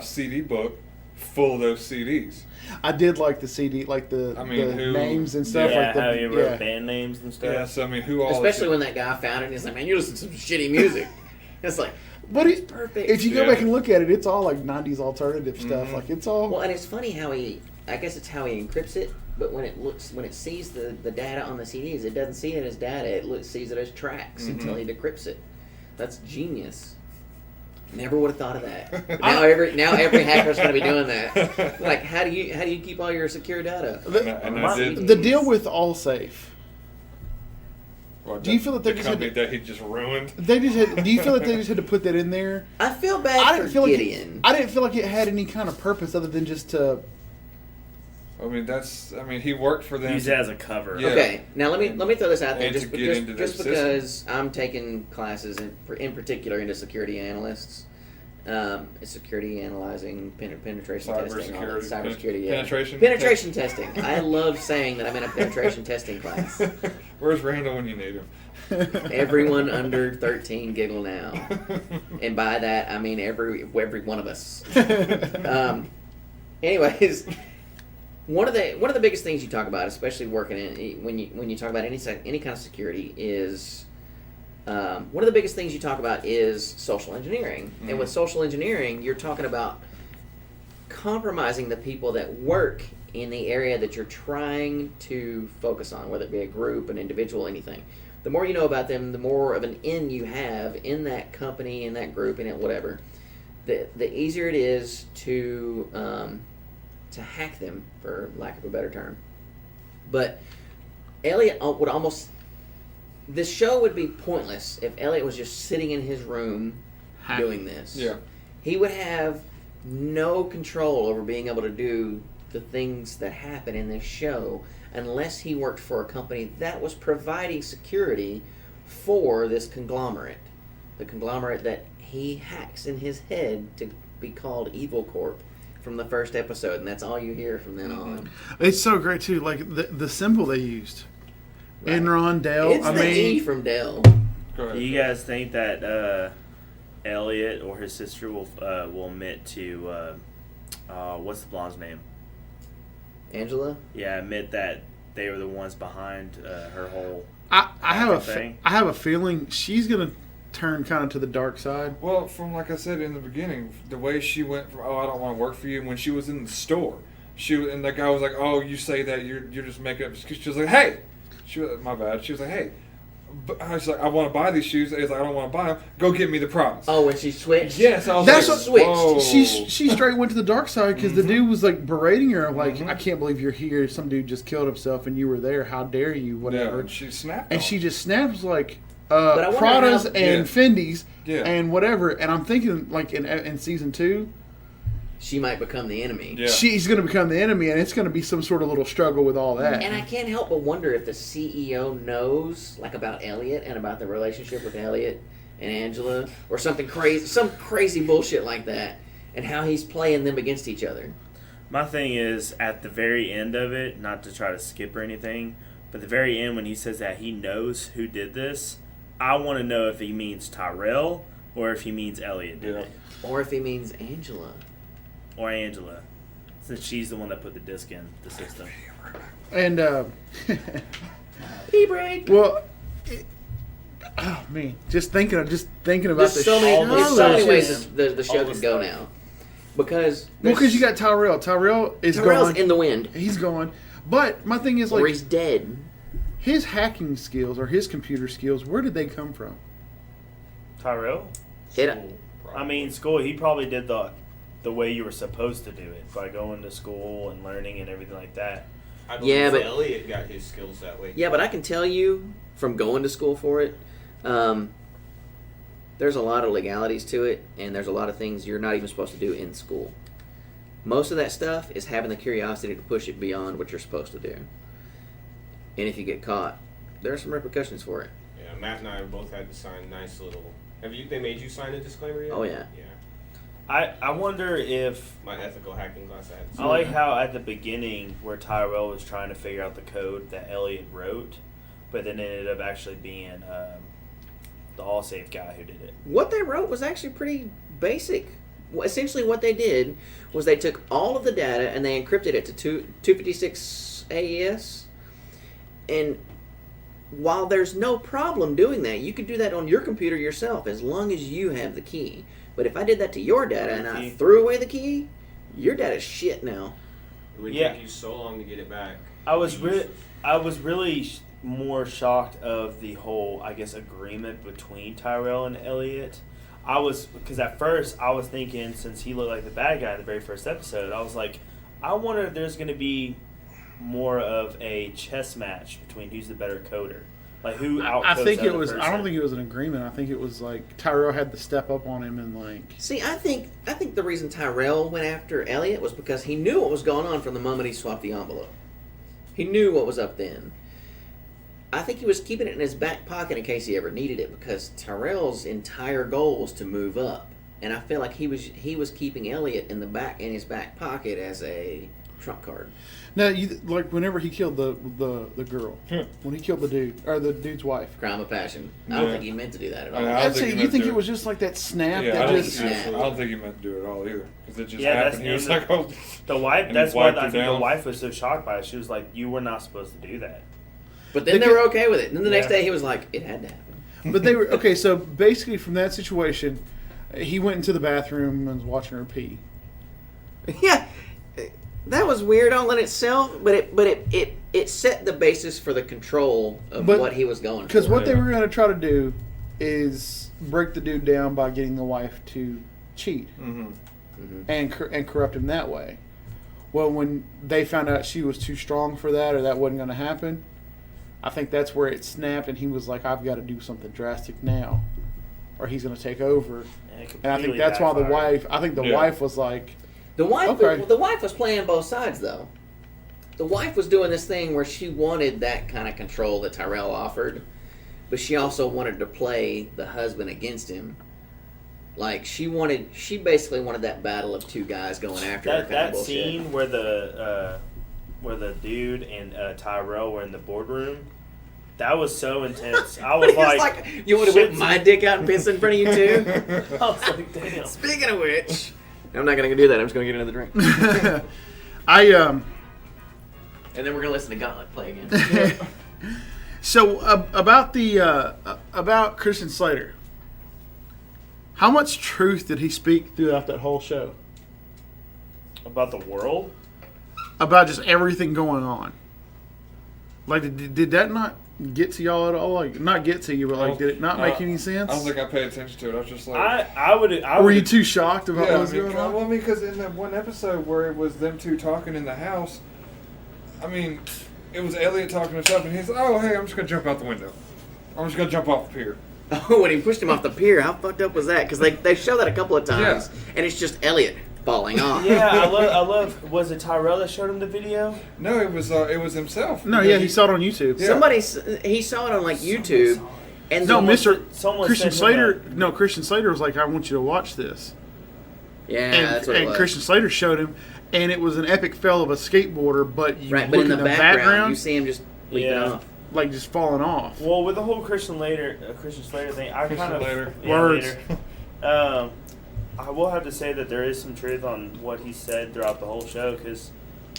CD book full of those CDs. I did like the CD, like the who- names and stuff. yeah, like the, how you wrote band names and stuff. Yeah, so I mean, who all? Especially when that guy found it and he's like, man, you listen to some shitty music. It's like, But it's perfect. if you go Yeah. back and look at it, it's all like '90s alternative stuff. Mhm. Like it's all. Well, and it's funny how I guess it's how he encrypts it, but when it sees the data on the CDs, it doesn't see it as data, it sees it as tracks until he decrypts it. That's genius. Never would have thought of that. Now every hacker's going to be doing that. Like, how do you keep all your secure data? and I did. the deal with AllSafe. Well, Do you feel that they the just had company that he just ruined? They just had, do you feel like they just had to put that in there? I feel bad I for didn't feel like Gideon. I didn't feel like it had any kind of purpose other than just to. I mean, he worked for them. Use it as a cover. Yeah. Okay, now let me throw this out there And to just get into just that because I'm taking classes in particular into security analysts, security analyzing penetration testing, all that, cybersecurity, yeah. Penetration testing. I love saying that I'm in a penetration testing class. Where's Randall when you need him? Everyone under 13 giggle now, and by that I mean every one of us. Anyways. One of the biggest things you talk about, especially working in when you talk about any kind of security, is one of the biggest things you talk about is social engineering. And with social engineering, you're talking about compromising the people that work in the area that you're trying to focus on, whether it be a group, an individual, anything. The more you know about them, the more of an in you have in that company, in that group, in it, whatever. The easier it is to hack them, for lack of a better term. But Elliot would almost... This show would be pointless if Elliot was just sitting in his room doing this. Yeah. He would have no control over being able to do the things that happen in this show unless he worked for a company that was providing security for this conglomerate. The conglomerate that he hacks in his head to be called Evil Corp from the first episode, and that's all you hear from then on. It's so great too. Like the symbol they used, Right. Enron, Dell. It's I the E mean, from Dell. Go ahead. Do you guys think that Elliot or his sister will admit to what's the blonde's name? Angela? Yeah, admit that they were the ones behind her whole I have thing. I have a feeling she's gonna turn kind of to the dark side. Well, from like I said in the beginning, the way she went from I don't want to work for you when she was in the store, and the guy was like, oh, you say that you're just making up. She was like, hey, my bad. She was like, hey. I was like, I want to buy these shoes. He's like, I don't want to buy them. Go get me the promise. Oh, when she switched? Yes, I was That's like, what switched. whoa. She straight went to the dark side because the dude was like berating her, like, I can't believe you're here. Some dude just killed himself and you were there. How dare you? Yeah, Whatever. and she snapped. And on she him. just snaps like I wonder Prada's how- and Fendi's Yeah. and whatever. And I'm thinking like in season 2, She might become the enemy. Yeah. she's going to become the enemy, and it's going to be some sort of little struggle with all that. And I can't help but wonder if the CEO knows, like, about Elliot and about the relationship with Elliot and Angela, or something crazy, some crazy bullshit like that, and how he's playing them against each other. My thing is, at the very end of it, not to try to skip or anything, but the very end when he says that he knows who did this, I want to know if he means Tyrell or if he means Elliot did it. Or if he means Angela. Or Angela, since she's the one that put the disc in the system. And E-break! well, oh man, just thinking about There's the so many, show. there's so many stuff. ways the show All the could go stuff. now. Because Because you got Tyrell. Tyrell's Tyrell's gone. in the wind. He's gone. But my thing is, Or like, he's dead. his hacking skills or his computer skills, where did they come from? Tyrell? It, I mean, school, he probably did the way you were supposed to do it, by going to school and learning and everything like that. I believe Yeah, but- Elliot got his skills that way. yeah, but I can tell you from going to school for it, there's a lot of legalities to it, and there's a lot of things you're not even supposed to do in school. Most of that stuff is having the curiosity to push it beyond what you're supposed to do. And if you get caught, there are some repercussions for it. Yeah, Matt and I both had to sign nice little. They made you sign a disclaimer yet? Oh, yeah. Yeah. I wonder if... My ethical hacking class I had to I sign. like how at the beginning where Tyrell was trying to figure out the code that Elliot wrote, but then it ended up actually being the AllSafe guy who did it. What they wrote was actually pretty basic. Essentially what they did was they took all of the data and they encrypted it to 256 AES. And while there's no problem doing that, you could do that on your computer yourself as long as you have the key. But if I did that to your data and I threw away the key, your data's shit now. It would Yeah. take you so long to get it back. I was Useless. really more shocked of the whole, I guess, agreement between Tyrell and Elliot. Because at first I was thinking, since he looked like the bad guy in the very first episode, I was like, I wonder if there's going to be more of a chess match between who's the better coder. Like, who outcodes I think the it other was. I person. don't think it was an agreement. I think it was like Tyrell had to step up on him and like. See, I think the reason Tyrell went after Elliot was because he knew what was going on from the moment he swapped the envelope. He knew what was up then. I think he was keeping it in his back pocket in case he ever needed it, because Tyrell's entire goal was to move up, and I feel like he was keeping Elliot in his back pocket as a trump card. Now, like whenever he killed the girl, when he killed the dude or the dude's wife. Crime of passion. I don't Yeah. think he meant to do that at all. I don't I'd think say he you meant think to. it was just like that snap Yeah, that I don't, just. think, I don't think he meant to do it all either, because it just Yeah, happened. He was that's- like, "Oh, The wife. And That's he why wiped I her think the down. wife was so shocked by it. She was like, "You were not supposed to do that." But then they were okay with it. And then the next Yeah. day he was like, it had to happen. But they were okay. So basically, from that situation, he went into the bathroom and was watching her pee. Yeah, that was weird all in itself, but it set the basis for the control of But- what he was going for. Because what they were going to try to do is break the dude down by getting the wife to cheat and corrupt him that way. Well, when they found out she was too strong for that, or that wasn't going to happen, I think that's where it snapped, and he was like, "I've got to do something drastic now, or he's going to take over." And, it And I think completely that's why the backfired. wife. I think the Yeah. wife was like, The wife, Okay. the wife was playing both sides, though. The wife was doing this thing where she wanted that kind of control that Tyrell offered, but she also wanted to play the husband against him. Like she basically wanted that battle of two guys going after her. Kind That of bullshit. scene where the dude and Tyrell were in the boardroom, that was so intense. I was He was like, "You want to whip shit's- my dick out and piss in front of you too?" I was like, damn. Speaking of which, I'm not going to do that. I'm just going to get another drink. And then we're gonna listen to Gauntlet play again. So about Christian Slater, how much truth did he speak throughout that whole show? About the world? About just everything going on. Like, did that not get to y'all at all? Like, not get to you, but like, did it not make any sense? I don't think I paid attention to it. I was just like, I would. Were you too shocked about what was going on? Well, I mean, because in that one episode where it was them two talking in the house, I mean, it was Elliot talking to stuff, and he's like, "Oh, hey, I'm just gonna jump out the window. I'm just gonna jump off the pier." Oh, when he pushed him off the pier, how fucked up was that? Because they show that a couple of times, and it's just Elliot falling off. Yeah, I love. Was it Tyrell that showed him the video? No, it was himself. No, yeah, he saw it on YouTube. Yeah. He saw it on like YouTube, and No, someone Christian sent him Slater. No, Christian Slater was like, "I want you to watch this." that's what it was. Christian Slater showed him, and it was an epic fail of a skateboarder, but you Right, look but in the background, you see him just leaping off. like just falling off. Well, with the whole Christian Slater thing, I kind of Slater. Words. Later. I will have to say that there is some truth on what he said throughout the whole show, because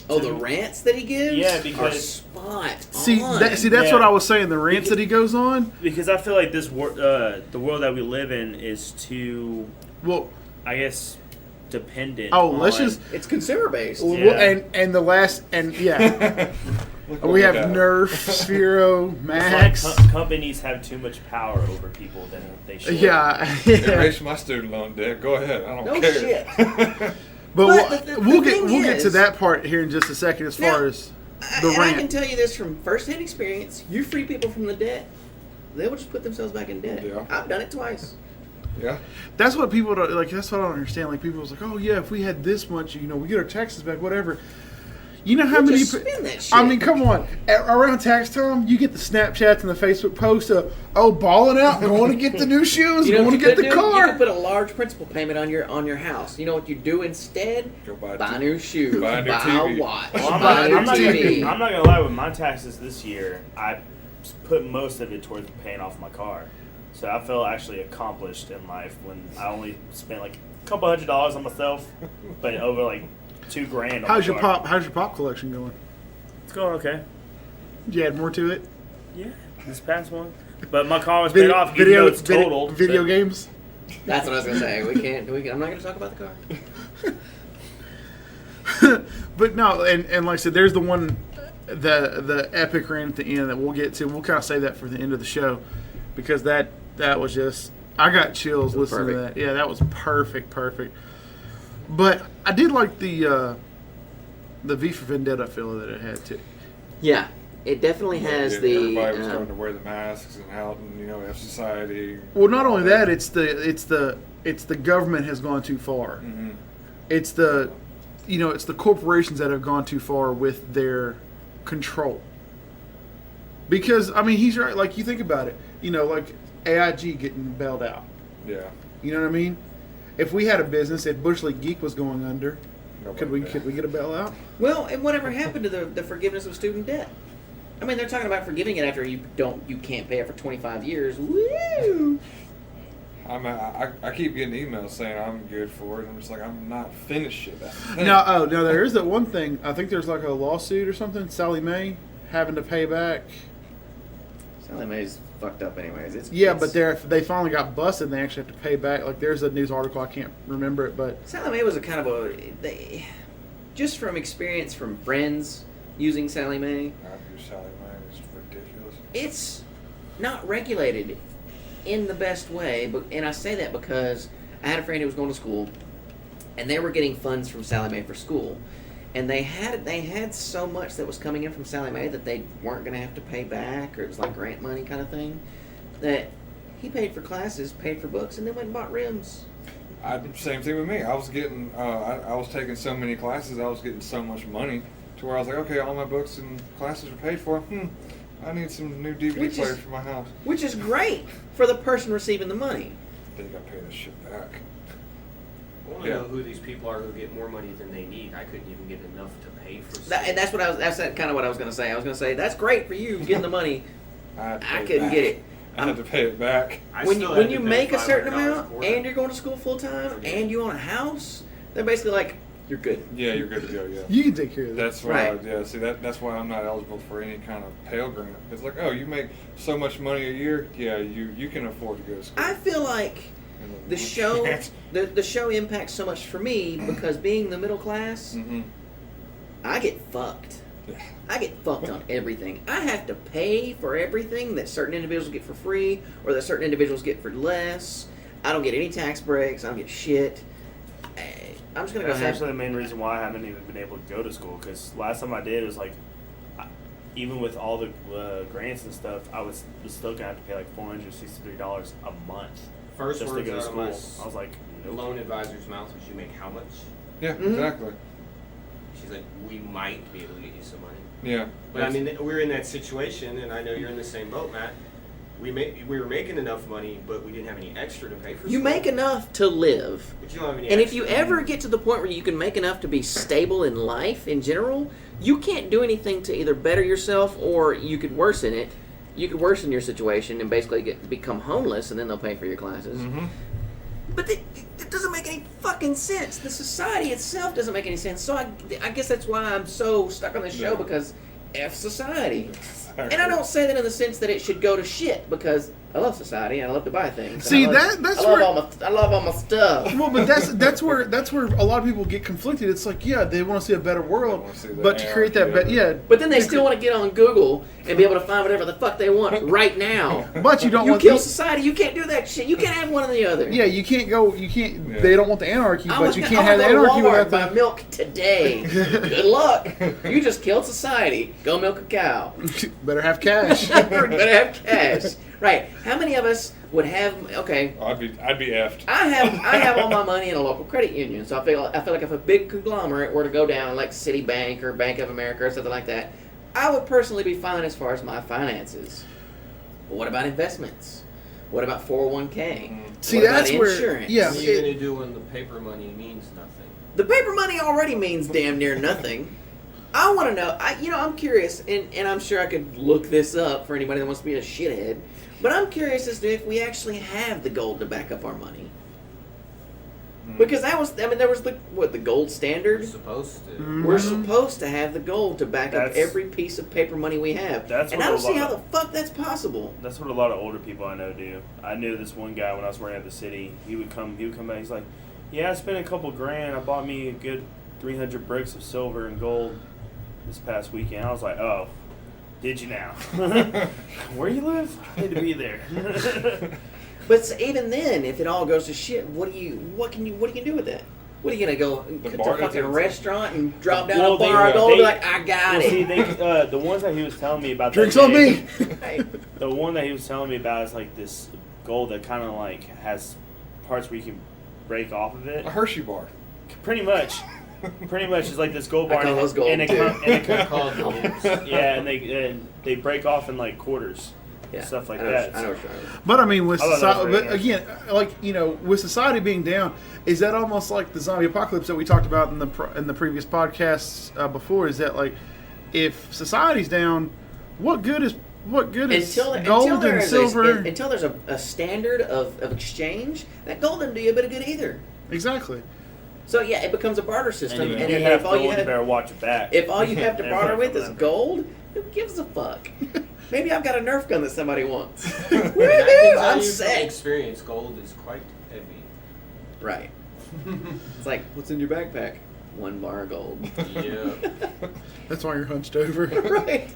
The rants that he gives. Yeah, are because spot See, on. that's Yeah. what I was saying. The rants that he goes on. because I feel like the world that we live in is too, Well, I guess, dependent. let's on- just. It's consumer based. Yeah. And the last we have Nerf, Sphero, it's Max. like companies have too much power over people than they should. Yeah, Erase my student loan debt. Go ahead. I don't No care. shit. but the we'll thing get to is- that part here in just a second. As Now, far as the and I can rant, tell you this from firsthand experience: you free people from the debt, they will just put themselves back in debt. Yeah. I've done it twice. Yeah. that's what people don't like. That's what I don't understand. Like people was like, oh yeah, if we had this much, we get our taxes back, whatever. You know how You many? just spend that shit. I mean, come on. Around tax time, you get the Snapchats and the Facebook posts of balling out, going to get the new shoes, You know going what to you get could the do? car. You could put a large principal payment on your house. You know what you do instead? Go buy Buy new shoes. buy a new buy TV. a watch. Well, buy a new I'm not TV. gonna lie. With my taxes this year, I put most of it towards paying off my car. So I feel actually accomplished in life when I only spent like a couple $100s on myself, but over like $2,000. On How's my your car. pop? How's your pop collection going? It's going okay. Did you add more to it? Yeah, this past one. But my car was paid off. Even though it's totaled. Video but- games. That's what I was gonna say. I'm not gonna talk about the car. But no, and like I said, there's the one, the epic rant at the end that we'll get to. We'll kind of save that for the end of the show, because that was just, I got chills listening to that. Yeah, that was perfect. But I did like the V for Vendetta feel that it had too. Yeah, it definitely has the. Everybody was starting to wear the masks and out, and have society. Well, not only that, it's the government has gone too far. Mm-hmm. It's the corporations that have gone too far with their control. Because I mean, he's right. Like you think about it, like AIG getting bailed out. Yeah. You know what I mean? If we had a business, if Bush League Geek was going under, could we Nobody get a bailout? Well, and whatever happened to the forgiveness of student debt? I mean, they're talking about forgiving it after you can't pay it for 25 years. Woo! I keep getting emails saying I'm good for it. I'm just like, I'm not finished yet. That's the thing. No, there is that one thing. I think there's like a lawsuit or something. Sally Mae having to pay back. Sally Mae's fucked up anyways. But they finally got busted and they actually have to pay back. Like there's a news article, I can't remember it, but Sally Mae was just from experience from friends using Sally Mae, I use Sally Mae. It's ridiculous. it's not regulated in the best way. And I say that because I had a friend who was going to school, and they were getting funds from Sally Mae for school, and they had so much that was coming in from Sally Mae that they weren't going to have to pay back, or it was like grant money kind of thing. That he paid for classes, paid for books, and then went and bought rims. Same thing with me. I was getting, I was taking so many classes. I was getting so much money to where I was like, okay, all my books and classes are paid for. I need some new DVD players for my house. Which is great for the person receiving the money. Then you got to pay this shit back. I want to know who these people are who get more money than they need. I couldn't even get enough to pay for stuff. That's kind of what I was going to say. I was going to say that's great for you getting the money. I couldn't get it. I had to pay it back. When you make a certain amount and you're going to school full time and you own a house, they're basically like, You're good. Yeah, you're good to go. Yeah. You can take care of that. That's why. Right. Yeah. See, that's why I'm not eligible for any kind of Pell Grant. It's like, oh, you make so much money a year. Yeah, you can afford to go to school. I feel like the show the show impacts so much for me because being the middle class, Mm-hmm. I get fucked. Yeah. I get fucked on everything. I have to pay for everything that certain individuals get for free or that certain individuals get for less. I don't get any tax breaks. I don't get shit. I'm just gonna That's go actually the main reason why I haven't even been able to go to school. Because last time I did, it was like, even with all the grants and stuff, I was still gonna have to pay like $463 a month First just to words go to out of school. my I was like, nope. loan advisor's mouth was, "You make how much?" Yeah. Mhm. Exactly. She's like, "We might be able to get you some money." Yeah. But I mean, we're in that situation, and I know you're in the same boat, Matt. We were making enough money, but we didn't have any extra to pay for. You school. make enough to live. But you don't have any. And if you extra. ever get to the point where you can make enough to be stable in life in general, you can't do anything to either better yourself or you could worsen it. You could worsen your situation and basically become homeless, and then they'll pay for your classes. Mm-hmm. But it doesn't make any fucking sense. The society itself doesn't make any sense. So I guess that's why I'm so stuck on this show, Yeah. because F society. And I don't say that in the sense that it should go to shit, because I love society and I love to buy things. See, And that's I love where- I love all my stuff. Well, but that's where a lot of people get conflicted. It's like, yeah, they want to see a better world, wanna see the but to create that, anarchy of yeah. it. But then they still want to get on Google and be able to find whatever the fuck they want right now. But you don't You want kill society. You can't do that shit. You can't have one or the other. Yeah, you can't go. You can't. Yeah. They don't want the anarchy, but you can't I'm have the gonna go to anarchy Walmart without and buy the. milk today. Good luck. You just killed society. Go milk a cow. Better have cash. Better have cash. Right. How many of us would have? Okay. I'd be effed. I have all my money in a local credit union, so I feel like if a big conglomerate were to go down, like Citibank or Bank of America or something like that, I would personally be fine as far as my finances. But what about investments? What about 401k? See, What about that's where. insurance? Yeah. What are you gonna do when the paper money means nothing? The paper money already means damn near nothing. I want to know. I'm curious, and I'm sure I could look this up for anybody that wants to be a shithead. But I'm curious as to if we actually have the gold to back up our money. Because there was the gold standard. You're supposed to. Mhm. We're supposed to have the gold to back up That's- every piece of paper money we have. That's And what I don't a see lot how of- the fuck that's possible. That's what a lot of older people I know do. I knew this one guy when I was working at the city. He would come back. He's like, "Yeah, I spent a couple grand. I bought me a good 300 bricks of silver and gold this past weekend." I was like, "Oh, did you now? Where you live? I need to be there." But even then, if it all goes to shit, what can you do with that? What are you gonna go to bar- a fucking it's- restaurant and drop down Well, a bar of gold? And be like, I got well, it. see, the ones that he was telling me about. Drinks that on day- me. Right. The one that he was telling me about is like this gold that kind of like has parts where you can break off of it. A Hershey bar. Pretty much. It's like this gold I bar. call those gold, and it too. They're called goals. yeah, and they break off in like quarters, Yeah, stuff like I know, that. I know what you're talking about. But I mean, with I thought that was society, very but again, like with society being down, is that almost like the zombie apocalypse that we talked about in the previous podcasts before? Is that like if society's down, what good is gold there and is silver? until there's a standard of exchange, that gold doesn't do you a bit of good either. Exactly. So yeah, it becomes a barter system, And and you if have all you gold, you have better watch it back. if all you have to Never barter with for is them. gold, who gives a fuck? Maybe I've got a Nerf gun that somebody wants. And I can Woohoo! tell I'm you from set. experience, gold is quite heavy. Right. It's like, what's in your backpack? 1 bar of gold. Yeah. That's why you're hunched over. Right.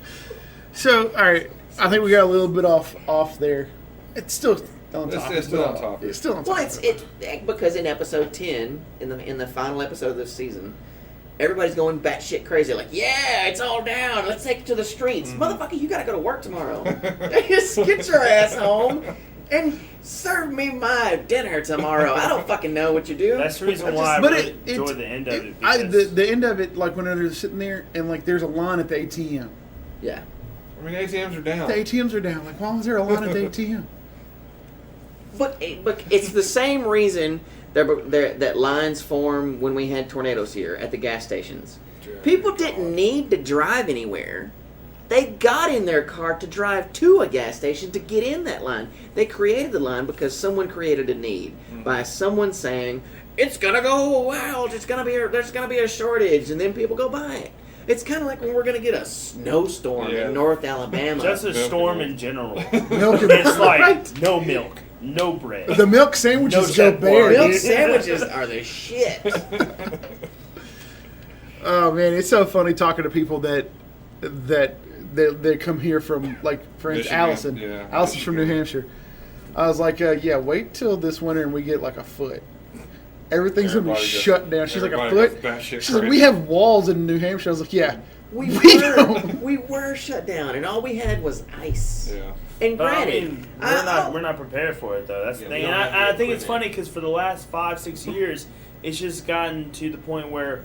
So, all right, I think we got a little bit off there. It's still on top. It's still on top. It's still on top. Well, it's because in episode 10, in the final episode of this season, everybody's going batshit crazy. Like, yeah, it's all down. Let's take it to the streets. Motherfucker, you gotta go to work tomorrow. Just get your ass home and serve me my dinner tomorrow. I don't fucking know what you do. That's the reason I'm why I But really it- enjoy it's- the end of it. I, Because the end of it, like when they're sitting there and like there's a line at the ATM. Yeah. I mean, ATMs are down. The ATMs are down. Like, why was there a line at the ATM? But it's the same reason that lines form when we had tornadoes here at the gas stations. People didn't need to drive anywhere. They got in their car to drive to a gas station to get in that line. They created the line because someone created a need by someone saying, it's gonna go wild. There's gonna be a shortage, and then people go buy it. It's kind of like when we're gonna get a snowstorm in North Alabama. Just a storm in general. Milk and It's like right? no milk, no bread. The milk sandwiches No go bare. Milk dude. sandwiches are the shit. Oh man, it's so funny talking to people that come here from, like, for instance, Michigan, Allison. yeah, Allison's from New Michigan. Hampshire. I was like, yeah, wait till this winter and we get like a foot. Everything's gonna be Everybody goes- shut down. She's like, a everybody foot. goes batshit She's like, we crazy. have walls in New Hampshire. I was like, yeah, We don't. were shut down, and all we had was ice. Yeah. And But I granted, mean, we're not prepared for it though. That's the Yeah, thing. we And don't have I the think it's equipment. funny because for the last 5-6 years, it's just gotten to the point where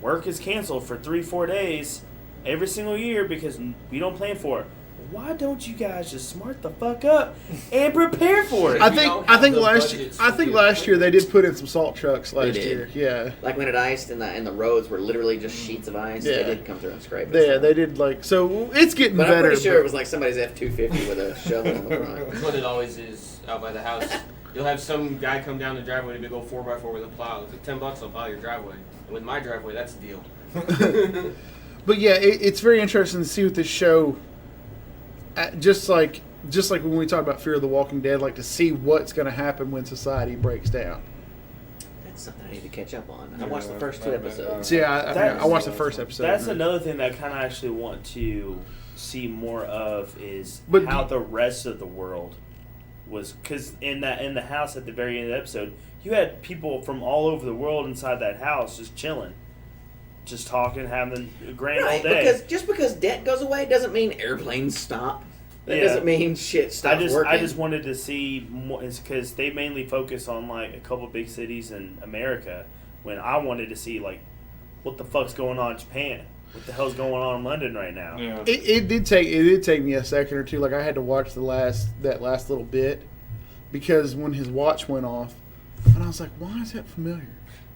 work is canceled for 3-4 days every single year because we don't plan for it. Why don't you guys just smart the fuck up and prepare for it? I We think don't I have think the last year budgets I to think do last year they plans. did put in some salt trucks last did. year. Yeah. like when it iced and the roads were literally just sheets of ice, Yeah. they did come through and scrape it. Yeah, they did, like, so it's getting But better. I'm pretty sure but- it was like somebody's F-250 with a shovel in the front. That's what it always is out by the house. You'll have some guy come down the driveway to go 4x4 with a plow. It's like $10, I'll plow your driveway. And with my driveway, that's a deal. But yeah, it's very interesting to see with this show. Just like when we talk about Fear of the Walking Dead, like to see what's going to happen when society breaks down. That's something I need to catch up on. I Yeah, watched the first 2 episodes. So yeah, I watched the That's- first episode. That's another thing that I kind of actually want to see more of is But how do- the rest of the world was, because in the house at the very end of the episode, you had people from all over the world inside that house just chilling, just talking, having a grand Right, old day. because just because debt goes away doesn't mean airplanes stop. That Yeah. doesn't mean shit stops working. I just wanted to see more, because they mainly focus on like a couple big cities in America. When I wanted to see like what the fuck's going on in Japan, what the hell's going on in London right now. Yeah. It did take me a second or two. Like I had to watch that last little bit because when his watch went off, and I was like, why is that familiar?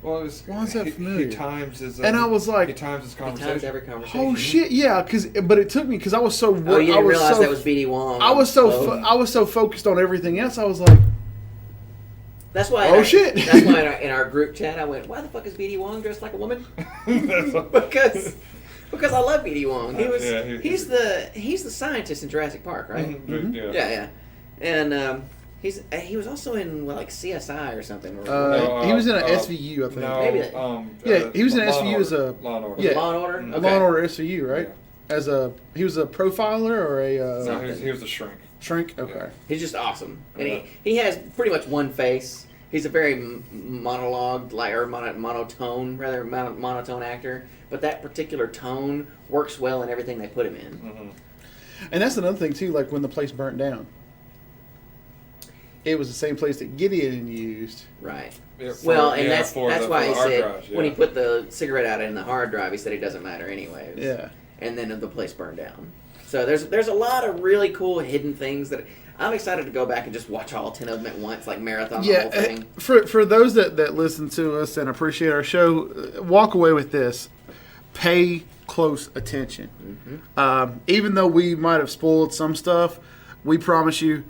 Well, it's, Why is that familiar? He times his. And I was like, he times his He times conversation. every conversation. oh shit, yeah. But it took me because I was so. Oh, you I didn't was realize so, that was BD Wong. I was so Oh. I was so focused on everything else. I was like, That's why. Oh, shit. That's why in our group chat I went, "Why the fuck is BD Wong dressed like a woman?" because I love BD Wong. He was Yeah, he's the scientist in Jurassic Park, right? Mhm. Yeah. Yeah, and he was also in like CSI or something. he was in an SVU, I think. No, Maybe that- Yeah, he was in Law and SVU as Order. a- Law and Order. yeah. Law and Order. Mm. A Okay. Law and Order SVU, right? He was a profiler or a No, he was a shrink. shrink. Okay. He's just awesome, and Yeah. he has pretty much one face. He's a very monologue, like or monotone, rather monotone actor. But that particular tone works well in everything they put him in. Mm-hmm. And that's another thing too. Like when the place burnt down, it was the same place that Gideon used. Right. Yeah, Well, and that's for why the he hard said drives, when he yeah. put the cigarette out in the hard drive, he said it doesn't matter anyways. Yeah. And then the place burned down. So there's a lot of really cool hidden things that I'm excited to go back and just watch all 10 of them at once, like marathon the Yeah. whole thing. For those that listen to us and appreciate our show, walk away with this: pay close attention. Even though we might have spoiled some stuff, we promise you,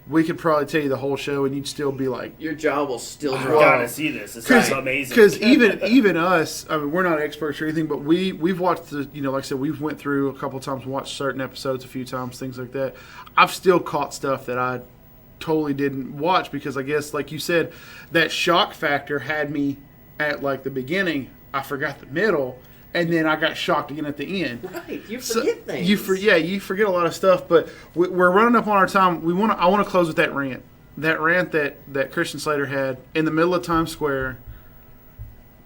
we could probably tell you the whole show and you'd still be like. Your jaw will still You drop. gotta see this. This is amazing. Because even us, I mean, we're not experts or anything, but we've watched the, like I said, we've went through a couple times, watched certain episodes a few times, things like that. I've still caught stuff that I totally didn't watch because I guess, like you said, that shock factor had me at like the beginning. I forgot the middle, and then I got shocked again at the end. Right. You forget things. You forget a lot of stuff. But we're running up on our time. I want to close with that rant. That rant that Christian Slater had in the middle of Times Square.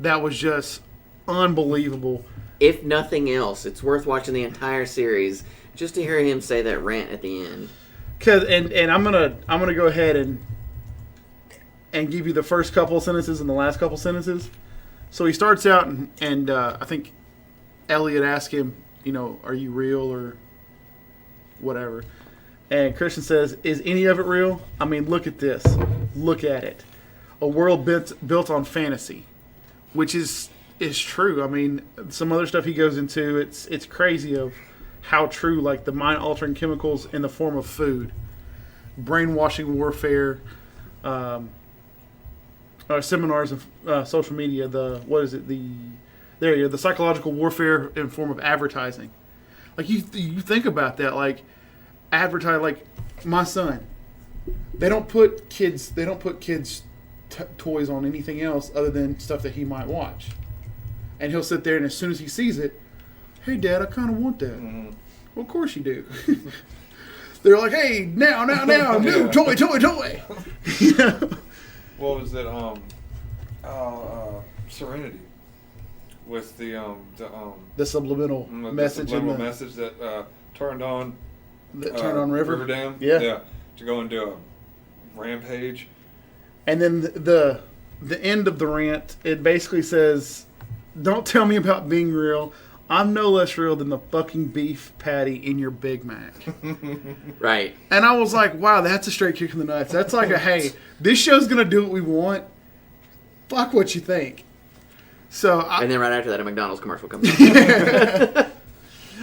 That was just unbelievable. If nothing else, it's worth watching the entire series just to hear him say that rant at the end. And I'm gonna go ahead and give you the first couple of sentences and the last couple of sentences. So he starts out and I think Elliot asked him, are you real or whatever? And Christian says, is any of it real? I mean, look at this. Look at it. A world built on fantasy, which is true. I mean, some other stuff he goes into, it's crazy of how true, like the mind-altering chemicals in the form of food, brainwashing warfare, seminars of social media. The psychological warfare in form of advertising. Like you think about that, like advertise, like my son. They don't put kids toys on anything else other than stuff that he might watch, and he'll sit there and as soon as he sees it, hey Dad, I kind of want that. Mm-hmm. Well, of course you do. They're like, hey, now, new toy. You know? What was it? Serenity, with the subliminal message. Subliminal message that turned on. That turned on River Dam. Yeah. To go and do a rampage. And then the end of the rant, it basically says, "Don't tell me about being real. I'm no less real than the fucking beef patty in your Big Mac." Right. And I was like, wow, that's a straight kick in the nuts. That's like hey, this show's going to do what we want. Fuck what you think. And then right after that, a McDonald's commercial comes on.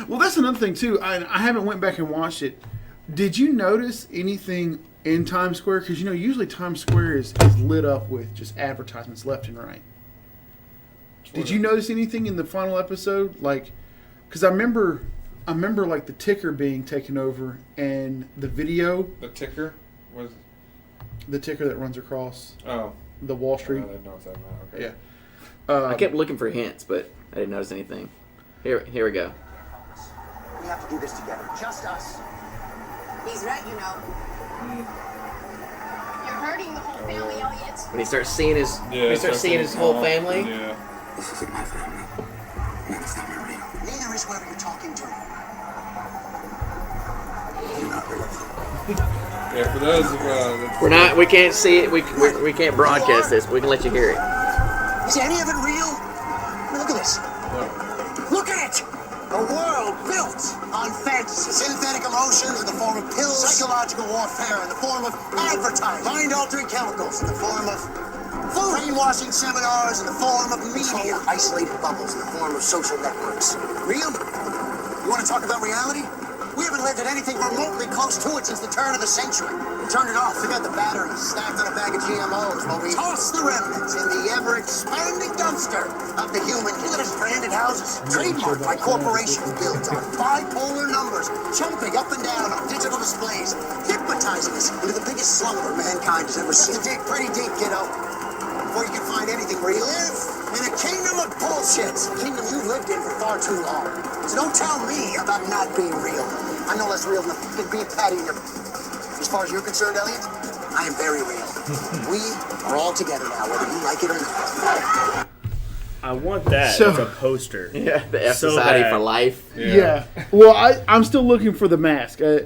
Well, that's another thing, too. I haven't went back and watched it. Did you notice anything in Times Square? Because, usually Times Square is lit up with just advertisements left and right. Did you notice anything in the final episode? Like, because I remember like the ticker being taken over and the video. The ticker was the ticker that runs across the Wall Street. I didn't know what that meant. Okay. Yeah. I kept looking for hints, but I didn't notice anything. Here we go. We have to do this together, just us. He's right, You're hurting the whole family, Elliot. When he starts seeing his whole family. Yeah. This isn't my family. And it's not my real. Neither is whoever you're talking to. You're not real. Yeah, for those of We're not. We can't see it. We can't broadcast this. But we can let you hear it. Is any of it real? Look at this. Look at it! A world built on fantasy. Synthetic emotions in the form of pills. Psychological warfare in the form of advertising. Mind-altering chemicals in the form of food. Brainwashing seminars in the form of media. Isolated bubbles in the form of social networks. Real? You want to talk about reality? We haven't lived at anything remotely close to it since the turn of the century. We turned it off, forgot the batteries, stacked on a bag of GMOs while we tossed the remnants in the ever-expanding dumpster of the human. Look at us branded houses, trademarked by corporations built on bipolar numbers, jumping up and down on digital displays, hypnotizing us into the biggest slumber mankind has ever seen. Dig pretty deep, kiddo, before you can find anything real. Live in a kingdom of bullshit, a kingdom you've lived in for far too long. So don't tell me about not being real. I'm no less real than a fucking beef patty in your... As far as you're concerned, Elliot, I am very real. We are all together now, whether you like it or not. I want that So- as a poster. Yeah, the F So Society bad. for life. Yeah. Well, I'm still looking for the mask. So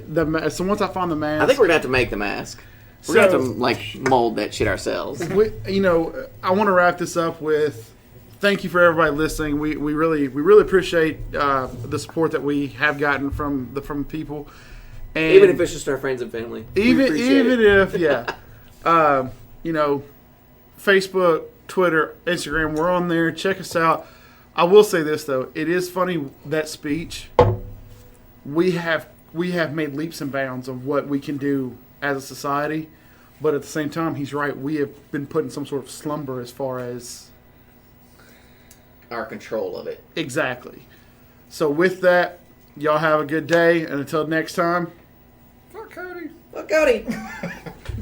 once I find the mask, I think we're gonna have to make the mask. We're gonna have to mold that shit ourselves. I want to wrap this up with thank you for everybody listening. We really appreciate the support that we have gotten from people, and Even if it's just our friends and family. We appreciate it. Facebook, Twitter, Instagram, we're on there. Check us out. I will say this though, it is funny that speech. We have made leaps and bounds of what we can do as a society, but at the same time, he's right. We have been put in some sort of slumber as far as Our control of it. exactly. So with that, y'all have a good day, and until next time. Fuck Cody. Look, Cody.